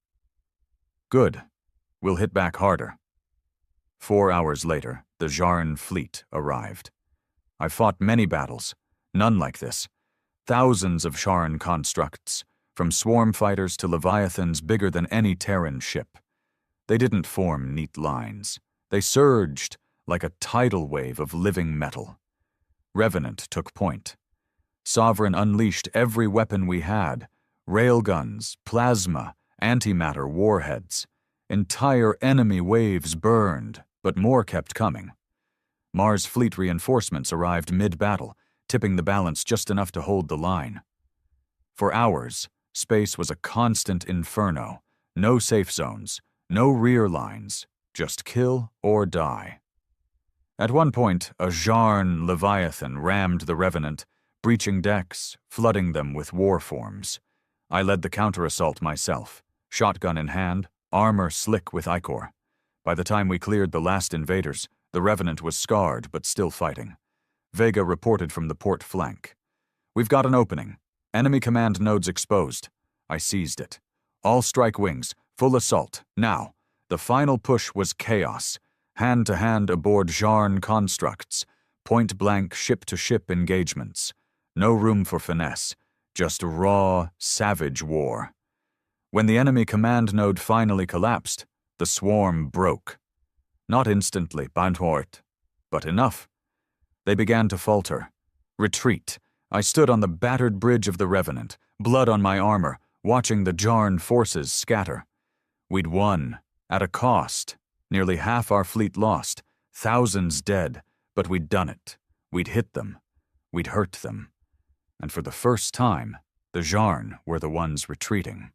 Good. We'll hit back harder. 4 hours later, the Jarn fleet arrived. I fought many battles, none like this. Thousands of Sharn constructs, from swarm fighters to leviathans bigger than any Terran ship. They didn't form neat lines. They surged like a tidal wave of living metal. Revenant took point. Sovereign unleashed every weapon we had, railguns, plasma, antimatter warheads. Entire enemy waves burned, but more kept coming. Mars fleet reinforcements arrived mid-battle, tipping the balance just enough to hold the line. For hours, space was a constant inferno. No safe zones, no rear lines, just kill or die. At one point, a Jarn Leviathan rammed the Revenant, breaching decks, flooding them with war forms. I led the counter-assault myself, shotgun in hand, armor slick with ichor. By the time we cleared the last invaders, the Revenant was scarred but still fighting. Vega reported from the port flank. We've got an opening. Enemy command nodes exposed. I seized it. All strike wings, full assault, now. The final push was chaos. Hand-to-hand aboard Jarn constructs. Point-blank ship-to-ship engagements. No room for finesse. Just raw, savage war. When the enemy command node finally collapsed, the swarm broke. Not instantly, Banthort, but enough. They began to falter. Retreat. I stood on the battered bridge of the Revenant, blood on my armor, watching the Jarn forces scatter. We'd won, at a cost. Nearly half our fleet lost, thousands dead, but we'd done it. We'd hit them. We'd hurt them. And for the first time, the Jarn were the ones retreating.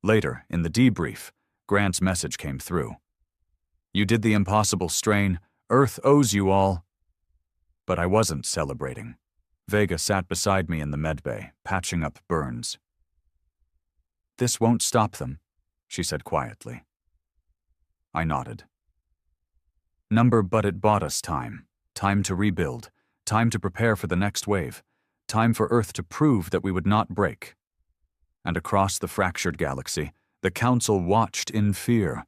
Later, in the debrief, Grant's message came through. You did the impossible, Strain. Earth owes you all. But I wasn't celebrating. Vega sat beside me in the medbay, patching up burns. This won't stop them, she said quietly. I nodded. But it bought us time. Time to rebuild. Time to prepare for the next wave. Time for Earth to prove that we would not break. And across the fractured galaxy, the Council watched in fear,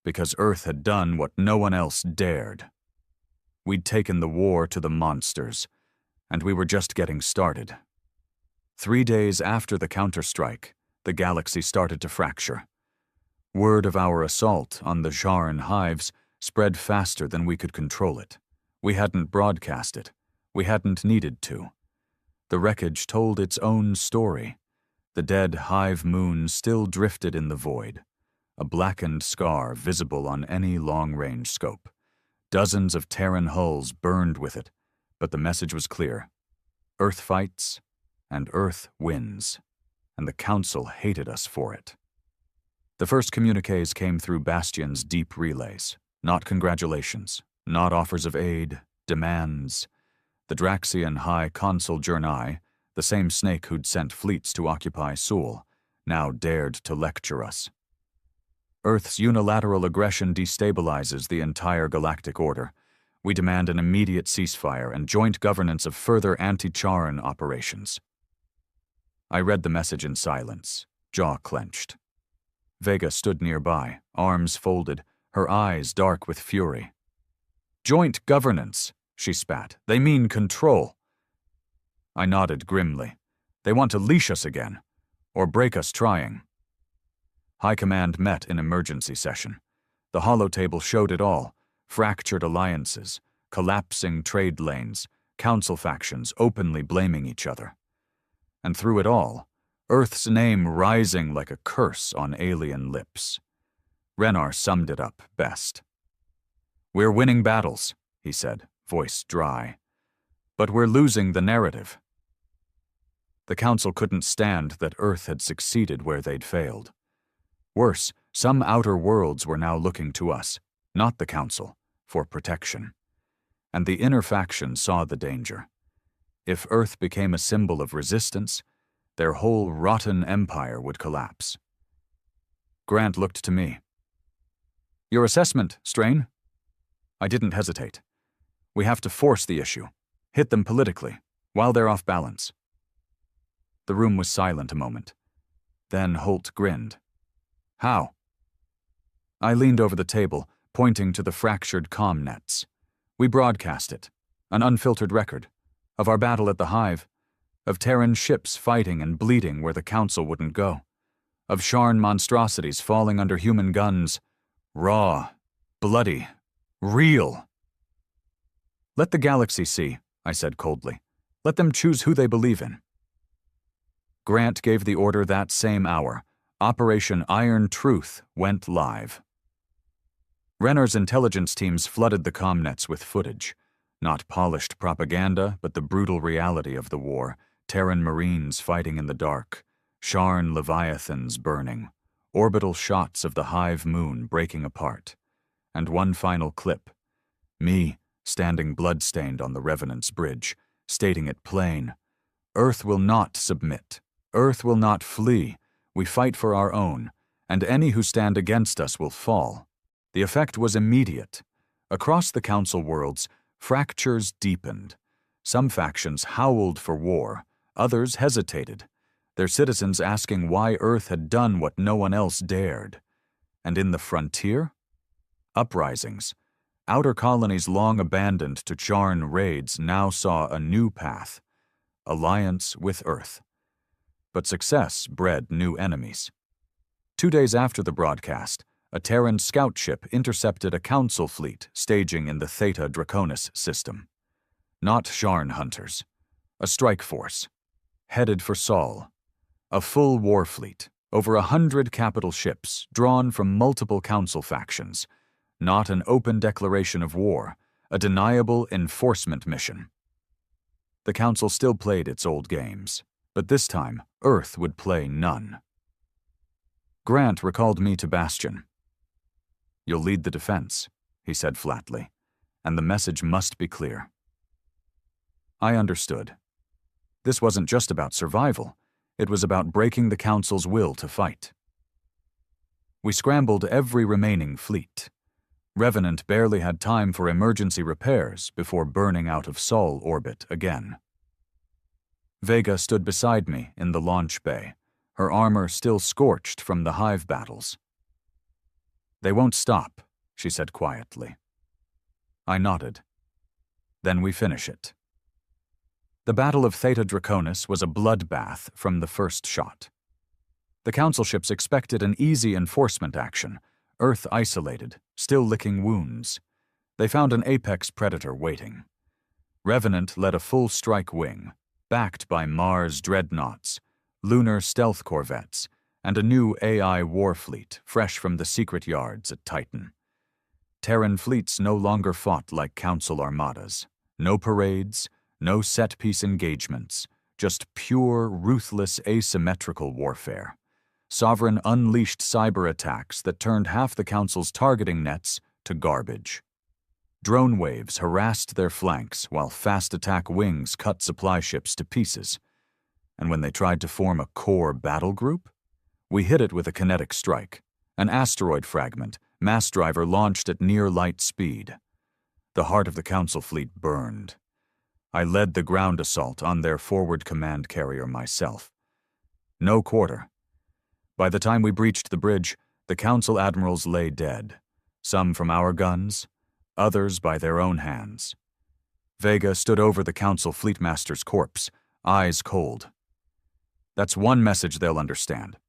because Earth had done what no one else dared. We'd taken the war to the monsters, and we were just getting started. 3 days after the counterstrike, the galaxy started to fracture. Word of our assault on the Jarn hives spread faster than we could control it. We hadn't broadcast it. We hadn't needed to. The wreckage told its own story. The dead hive moon still drifted in the void, a blackened scar visible on any long-range scope. Dozens of Terran hulls burned with it, but the message was clear. Earth fights, and Earth wins, and the Council hated us for it. The first communiques came through Bastion's deep relays. Not congratulations, not offers of aid, demands. The Draxian High Consul Jernai, the same snake who'd sent fleets to occupy Sul, now dared to lecture us. Earth's unilateral aggression destabilizes the entire galactic order. We demand an immediate ceasefire and joint governance of further anti-Charan operations. I read the message in silence, jaw clenched. Vega stood nearby, arms folded, her eyes dark with fury. Joint governance, she spat. They mean control. I nodded grimly. They want to leash us again, or break us trying. High Command met in emergency session. The holotable showed it all. Fractured alliances, collapsing trade lanes, council factions openly blaming each other. And through it all, Earth's name rising like a curse on alien lips. Renar summed it up best. We're winning battles, he said, voice dry. But we're losing the narrative. The Council couldn't stand that Earth had succeeded where they'd failed. Worse, some outer worlds were now looking to us, not the Council, for protection. And the inner faction saw the danger. If Earth became a symbol of resistance, their whole rotten empire would collapse. Grant looked to me. "Your assessment, Strain?" I didn't hesitate. "We have to force the issue, hit them politically, while they're off balance." The room was silent a moment. Then Holt grinned. "How?" I leaned over the table, pointing to the fractured comm nets. "We broadcast it, an unfiltered record, of our battle at the Hive, of Terran ships fighting and bleeding where the Council wouldn't go, of Sharn monstrosities falling under human guns, raw, bloody, real." "Let the galaxy see," I said coldly. "Let them choose who they believe in." Grant gave the order that same hour. Operation Iron Truth went live. Renner's intelligence teams flooded the comnets with footage. Not polished propaganda, but the brutal reality of the war. Terran Marines fighting in the dark. Sharn Leviathans burning. Orbital shots of the Hive moon breaking apart. And one final clip. Me, standing bloodstained on the Revenant's bridge, stating it plain. "Earth will not submit. Earth will not flee. We fight for our own, and any who stand against us will fall." The effect was immediate. Across the Council worlds, fractures deepened. Some factions howled for war, others hesitated, their citizens asking why Earth had done what no one else dared. And in the frontier? Uprisings. Outer colonies long abandoned to Sharn raids now saw a new path. Alliance with Earth. But success bred new enemies. 2 days after the broadcast, a Terran scout ship intercepted a Council fleet staging in the Theta Draconis system. Not Sharn hunters. A strike force. Headed for Sol. A full war fleet, over 100 capital ships, drawn from multiple Council factions. Not an open declaration of war, a deniable enforcement mission. The Council still played its old games, but this time Earth would play none. Grant recalled me to Bastion. "You'll lead the defense," he said flatly, "and the message must be clear." I understood. This wasn't just about survival, it was about breaking the Council's will to fight. We scrambled every remaining fleet. Revenant barely had time for emergency repairs before burning out of Sol orbit again. Vega stood beside me in the launch bay, her armor still scorched from the Hive battles. "They won't stop," she said quietly. I nodded. "Then we finish it." The Battle of Theta Draconis was a bloodbath from the first shot. The Council ships expected an easy enforcement action, Earth isolated, still licking wounds. They found an apex predator waiting. Revenant led a full strike wing, backed by Mars dreadnoughts, lunar stealth corvettes, and a new AI war fleet fresh from the secret yards at Titan. Terran fleets no longer fought like Council armadas. No parades, no set-piece engagements, just pure, ruthless, asymmetrical warfare. Sovereign unleashed cyber attacks that turned half the Council's targeting nets to garbage. Drone waves harassed their flanks while fast attack wings cut supply ships to pieces. And when they tried to form a core battle group, we hit it with a kinetic strike, an asteroid fragment, mass driver launched at near light speed. The heart of the Council fleet burned. I led the ground assault on their forward command carrier myself. No quarter. By the time we breached the bridge, the Council admirals lay dead, some from our guns, others by their own hands. Vega stood over the Council fleetmaster's corpse, eyes cold. "That's one message they'll understand."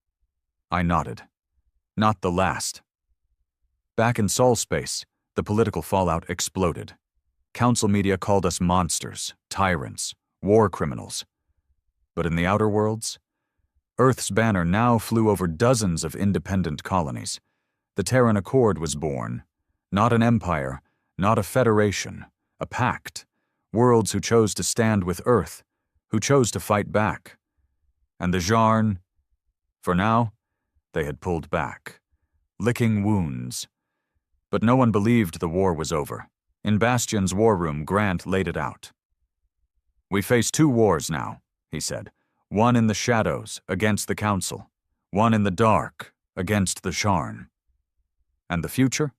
I nodded. "Not the last." Back in Sol space, the political fallout exploded. Council media called us monsters, tyrants, war criminals. But in the outer worlds, Earth's banner now flew over dozens of independent colonies. The Terran Accord was born. Not an empire, not a federation, a pact. Worlds who chose to stand with Earth, who chose to fight back. And the Sharn, for now, they had pulled back, licking wounds, But no one believed the war was over. In Bastion's war room, Grant laid it out. "We face 2 wars now," he said. "One in the shadows, against the Council. One in the dark, against the Sharn. And the future?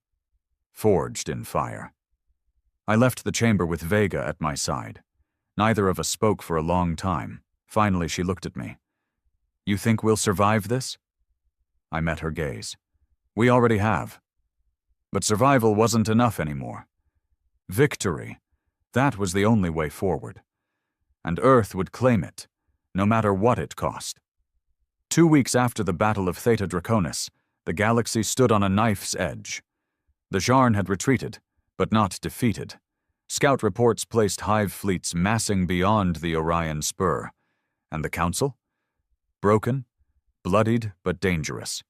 Forged in fire." I left the chamber with Vega at my side. Neither of us spoke for a long time. Finally, she looked at me. "You think we'll survive this?" I met her gaze. "We already have." But survival wasn't enough anymore. Victory, that was the only way forward. And Earth would claim it, no matter what it cost. 2 weeks after the Battle of Theta Draconis, the galaxy stood on a knife's edge. The Sharn had retreated, but not defeated. Scout reports placed hive fleets massing beyond the Orion Spur. And the Council? Broken, bloodied, but dangerous.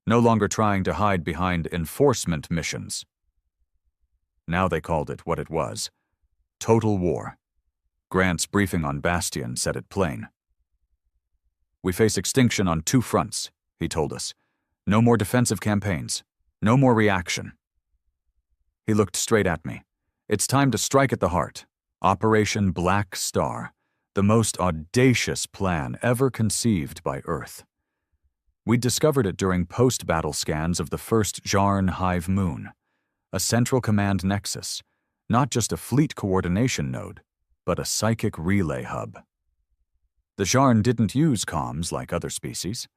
No longer trying to hide behind enforcement missions. Now they called it what it was. Total war. Grant's briefing on Bastion said it plain. "We face extinction on 2 fronts," he told us. "No more defensive campaigns. No more reaction." He looked straight at me. "It's time to strike at the heart. Operation Black Star. The most audacious plan ever conceived by Earth. We'd discovered it during post-battle scans of the first Sharn hive moon. A central command nexus. Not just a fleet coordination node, but a psychic relay hub. The Sharn didn't use comms like other species.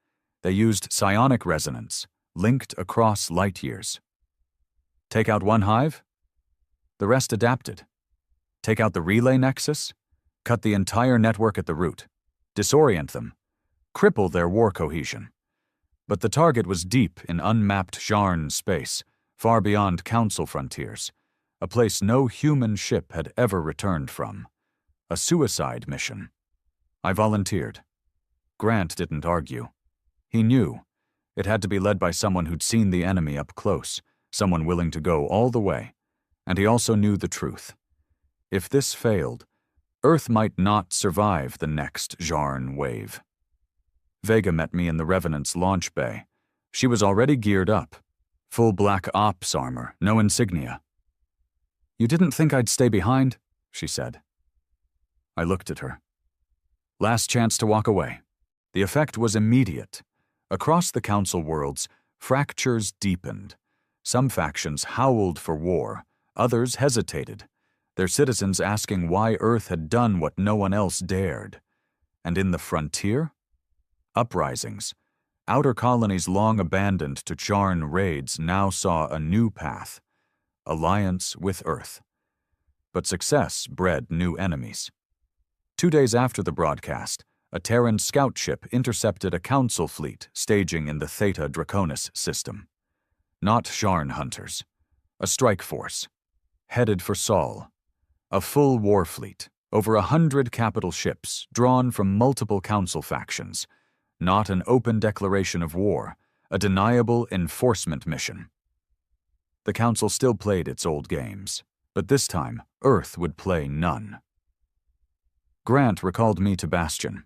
They used psionic resonance, linked across light years. Take out one hive? The rest adapted. Take out the relay nexus? Cut the entire network at the root. Disorient them. Cripple their war cohesion. But the target was deep in unmapped Sharn space, far beyond Council frontiers, a place no human ship had ever returned from. A suicide mission. I volunteered. Grant didn't argue. He knew. It had to be led by someone who'd seen the enemy up close, someone willing to go all the way. And he also knew the truth. If this failed, Earth might not survive the next Sharn wave. Vega met me in the Revenant's launch bay. She was already geared up. Full black ops armor, no insignia. "You didn't think I'd stay behind?" she said. I looked at her. Last chance to walk away. The effect was immediate. Across the Council worlds, fractures deepened. Some factions howled for war, others hesitated, their citizens asking why Earth had done what no one else dared. And in the frontier? Uprisings. Outer colonies long abandoned to Sharn raids now saw a new path. Alliance with Earth. But success bred new enemies. 2 days after the broadcast, a Terran scout ship intercepted a Council fleet staging in the Theta Draconis system. Not Sharn hunters. A strike force. Headed for Sol. A full war fleet, over 100 capital ships, drawn from multiple Council factions. Not an open declaration of war, a deniable enforcement mission. The Council still played its old games, but this time Earth would play none. Grant recalled me to Bastion.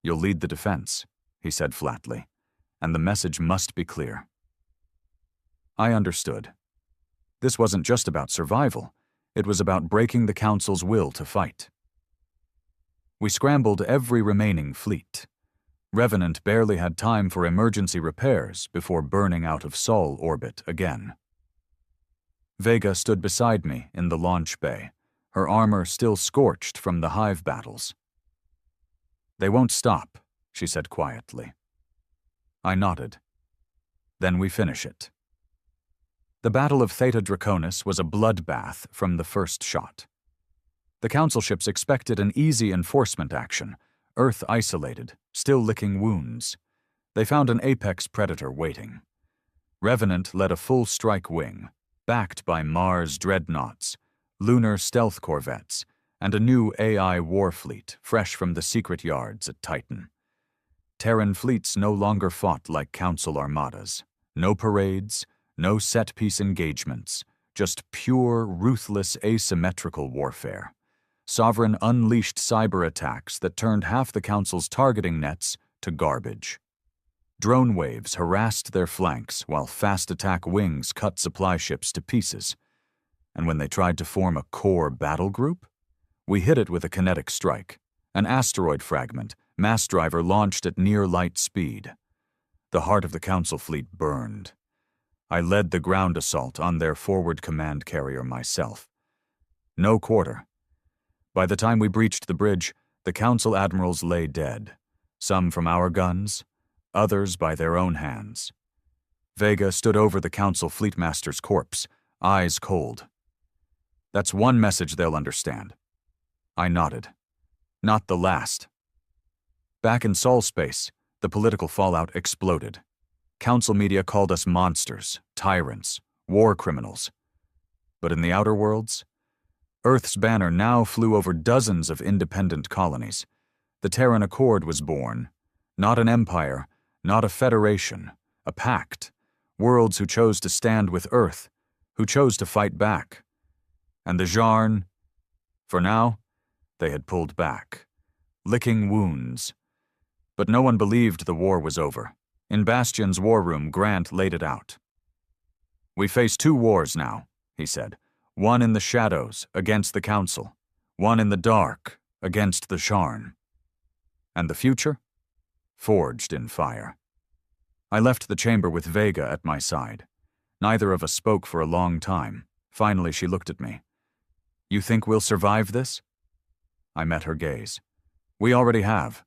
"You'll lead the defense," he said flatly, "and the message must be clear." I understood. This wasn't just about survival. It was about breaking the Council's will to fight. We scrambled every remaining fleet. Revenant barely had time for emergency repairs before burning out of Sol orbit again. Vega stood beside me in the launch bay, her armor still scorched from the hive battles. "They won't stop," she said quietly. I nodded. "Then we finish it." The Battle of Theta Draconis was a bloodbath from the first shot. The Council ships expected an easy enforcement action, Earth isolated, still licking wounds. They found an apex predator waiting. Revenant led a full strike wing, backed by Mars dreadnoughts, lunar stealth corvettes, and a new AI war fleet fresh from the secret yards at Titan. Terran fleets no longer fought like Council armadas. No parades, no set-piece engagements, just pure, ruthless, asymmetrical warfare. Sovereign unleashed cyber attacks that turned half the Council's targeting nets to garbage. Drone waves harassed their flanks while fast-attack wings cut supply ships to pieces. And when they tried to form a core battle group, we hit it with a kinetic strike, an asteroid fragment, mass driver launched at near light speed. The heart of the Council fleet burned. I led the ground assault on their forward command carrier myself. No quarter. By the time we breached the bridge, the Council admirals lay dead, some from our guns, others by their own hands. Vega stood over the Council fleetmaster's corpse, eyes cold. That's one message they'll understand. I nodded. Not the last. Back in Sol space, the political fallout exploded. Council media called us monsters, tyrants, war criminals. But in the outer worlds, Earth's banner now flew over dozens of independent colonies. The Terran Accord was born. Not an empire, not a federation, a pact. Worlds who chose to stand with Earth, who chose to fight back. And the Zharn, for now, they had pulled back, licking wounds. But no one believed the war was over. In Bastion's war room, Grant laid it out. "We face two wars now," he said. "One in the shadows, against the Council. One in the dark, against the Zharn. And the future? Forged in fire." I left the chamber with Vega at my side. Neither of us spoke for a long time. Finally, she looked at me. "You think we'll survive this?" I met her gaze. "We already have."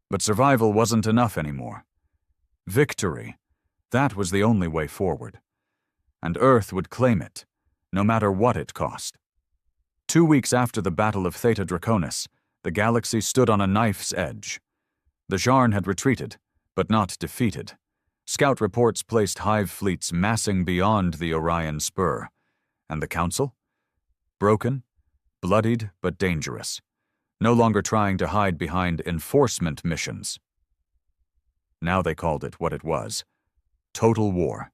But survival wasn't enough anymore. Victory, that was the only way forward. And Earth would claim it, no matter what it cost. 2 weeks after the Battle of Theta Draconis, the galaxy stood on a knife's edge. The Zharn had retreated, but not defeated. Scout reports placed hive fleets massing beyond the Orion Spur. And the Council? Broken, bloodied, but dangerous. No longer trying to hide behind enforcement missions. Now they called it what it was. Total war.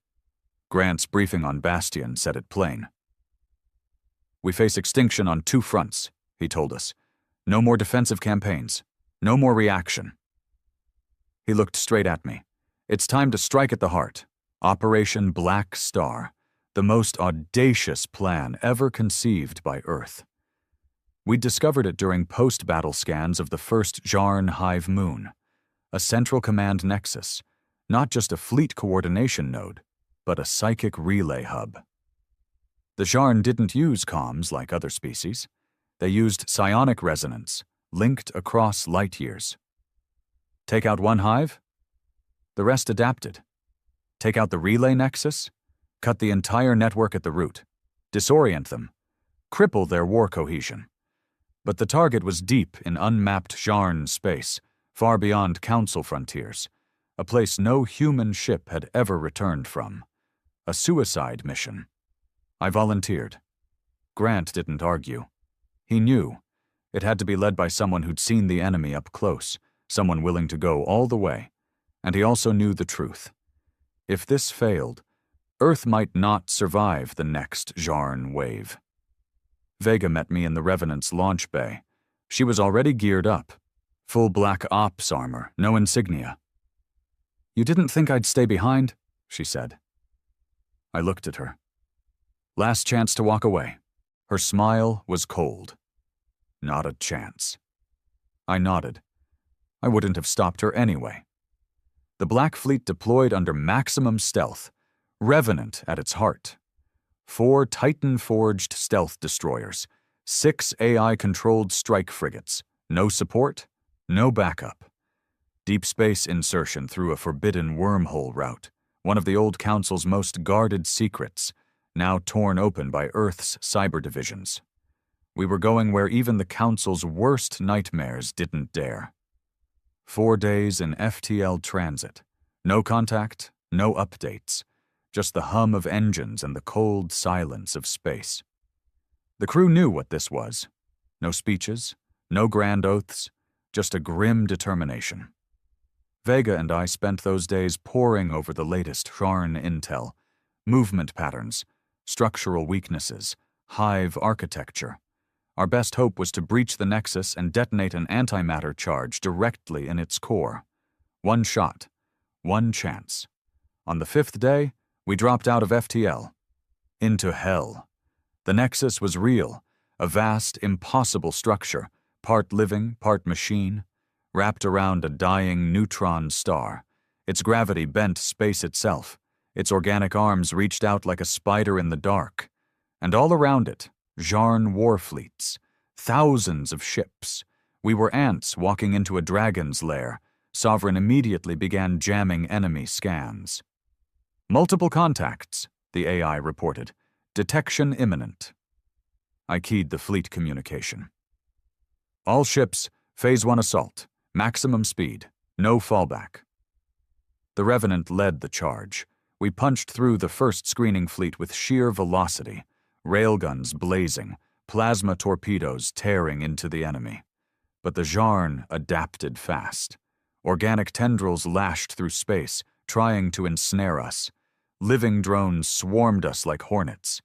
Grant's briefing on Bastion said it plain. "We face extinction on 2 fronts," he told us. "No more defensive campaigns. No more reaction." He looked straight at me. "It's time to strike at the heart. Operation Black Star, the most audacious plan ever conceived by Earth. We discovered it during post-battle scans of the first Zharn hive moon, a central command nexus, not just a fleet coordination node, but a psychic relay hub. The Zharn didn't use comms like other species. They used psionic resonance, linked across light years. Take out one hive? The rest adapted. Take out the relay nexus? Cut the entire network at the root. Disorient them. Cripple their war cohesion. But the target was deep in unmapped Zharn space, far beyond Council frontiers, a place no human ship had ever returned from. A suicide mission. I volunteered. Grant didn't argue. He knew. It had to be led by someone who'd seen the enemy up close, someone willing to go all the way. And he also knew the truth. If this failed, Earth might not survive the next Zharn wave. Vega met me in the Revenant's launch bay. She was already geared up. Full black ops armor, no insignia. "You didn't think I'd stay behind?" she said. I looked at her. Last chance to walk away. Her smile was cold. Not a chance. I nodded. I wouldn't have stopped her anyway. The Black Fleet deployed under maximum stealth, Revenant at its heart. 4 Titan-forged stealth destroyers, 6 AI-controlled strike frigates, no support, no backup. Deep space insertion through a forbidden wormhole route, one of the old Council's most guarded secrets, now torn open by Earth's cyber divisions. We were going where even the Council's worst nightmares didn't dare. 4 days in FTL transit. No contact, no updates. Just the hum of engines and the cold silence of space. The crew knew what this was. No speeches, no grand oaths, just a grim determination. Vega and I spent those days poring over the latest Zharn intel, movement patterns, structural weaknesses, hive architecture. Our best hope was to breach the Nexus and detonate an antimatter charge directly in its core. One shot, One chance. On the 5th day, we dropped out of FTL. Into hell. The Nexus was real, a vast, impossible structure, part living, part machine, wrapped around a dying neutron star. Its gravity bent space itself. Its organic arms reached out like a spider in the dark. And all around it, Jarn war fleets. Thousands of ships. We were ants walking into a dragon's lair. Sovereign immediately began jamming enemy scans. Multiple contacts, the AI reported. Detection imminent. I keyed the fleet communication. All ships, Phase 1 assault. Maximum speed. No fallback. The Revenant led the charge. We punched through the first screening fleet with sheer velocity. Railguns blazing. Plasma torpedoes tearing into the enemy. But the Jarn adapted fast. Organic tendrils lashed through space, trying to ensnare us. Living drones swarmed us like hornets.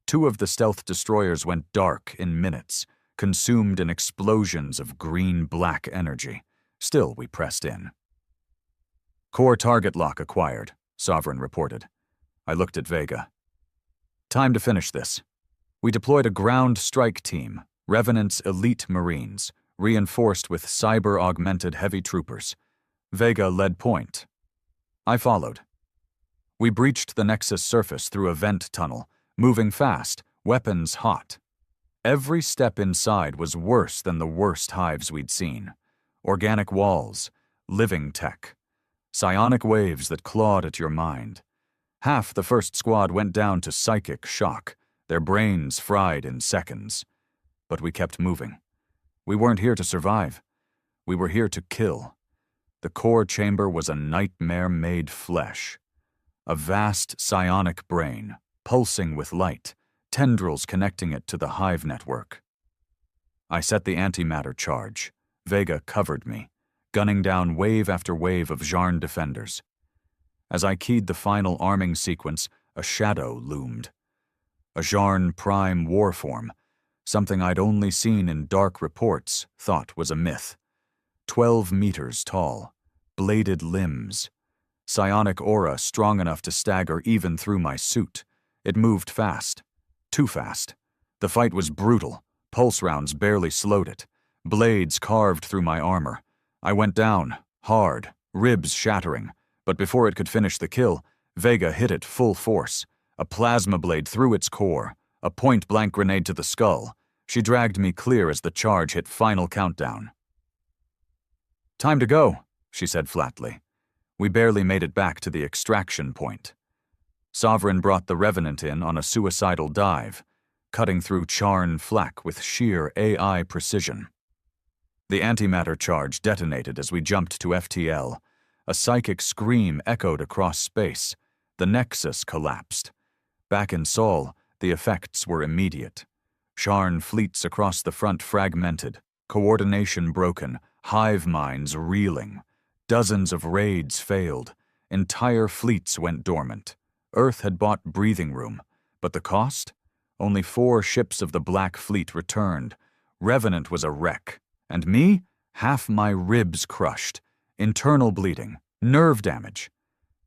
2 of the stealth destroyers went dark in minutes, consumed in explosions of green-black energy. Still, we pressed in. Core target lock acquired, Sovereign reported. I looked at Vega. Time to finish this. We deployed a ground strike team, Revenant's elite Marines, reinforced with cyber-augmented heavy troopers. Vega led point. I followed. We breached the Nexus surface through a vent tunnel, moving fast, weapons hot. Every step inside was worse than the worst hives we'd seen. Organic walls, living tech. Psionic waves that clawed at your mind. Half the first squad went down to psychic shock, their brains fried in seconds. But we kept moving. We weren't here to survive. We were here to kill. The core chamber was a nightmare made flesh. A vast psionic brain, pulsing with light, tendrils connecting it to the hive network. I set the antimatter charge. Vega covered me, gunning down wave after wave of Jarn defenders. As I keyed the final arming sequence, a shadow loomed. A Jarn prime warform, something I'd only seen in dark reports, thought was a myth. 12 meters tall, bladed limbs. Psionic aura strong enough to stagger even through my suit. It moved fast. Too fast. The fight was brutal. Pulse rounds barely slowed it. Blades carved through my armor. I went down, hard, ribs shattering. But before it could finish the kill, Vega hit it full force. A plasma blade through its core. A point-blank grenade to the skull. She dragged me clear as the charge hit final countdown. Time to go, she said flatly. We barely made it back to the extraction point. Sovereign brought the Revenant in on a suicidal dive, cutting through Charn flak with sheer AI precision. The antimatter charge detonated as we jumped to FTL. A psychic scream echoed across space. The Nexus collapsed. Back in Sol, the effects were immediate. Charn fleets across the front fragmented, coordination broken, hive minds reeling. Dozens of raids failed. Entire fleets went dormant. Earth had bought breathing room, but the cost? Only 4 ships of the Black Fleet returned. Revenant was a wreck. And me? Half my ribs crushed. Internal bleeding. Nerve damage.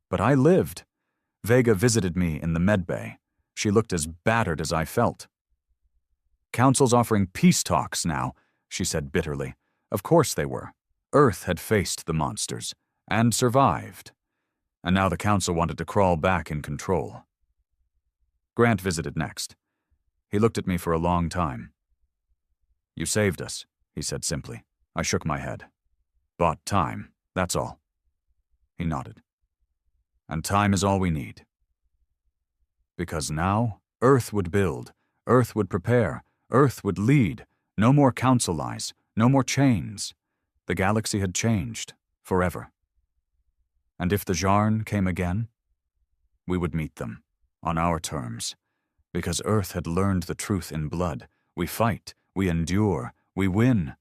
But I lived. Vega visited me in the medbay. She looked as battered as I felt. Council's offering peace talks now, she said bitterly. Of course they were. Earth had faced the monsters, and survived. And now the Council wanted to crawl back in control. Grant visited next. He looked at me for a long time. You saved us, he said simply. I shook my head. Bought time, that's all. He nodded. And time is all we need. Because now, Earth would build, Earth would prepare, Earth would lead. No more council lies, no more chains. The galaxy had changed, forever. And if the Jarn came again, we would meet them, on our terms. Because Earth had learned the truth in blood. We fight, we endure, we win.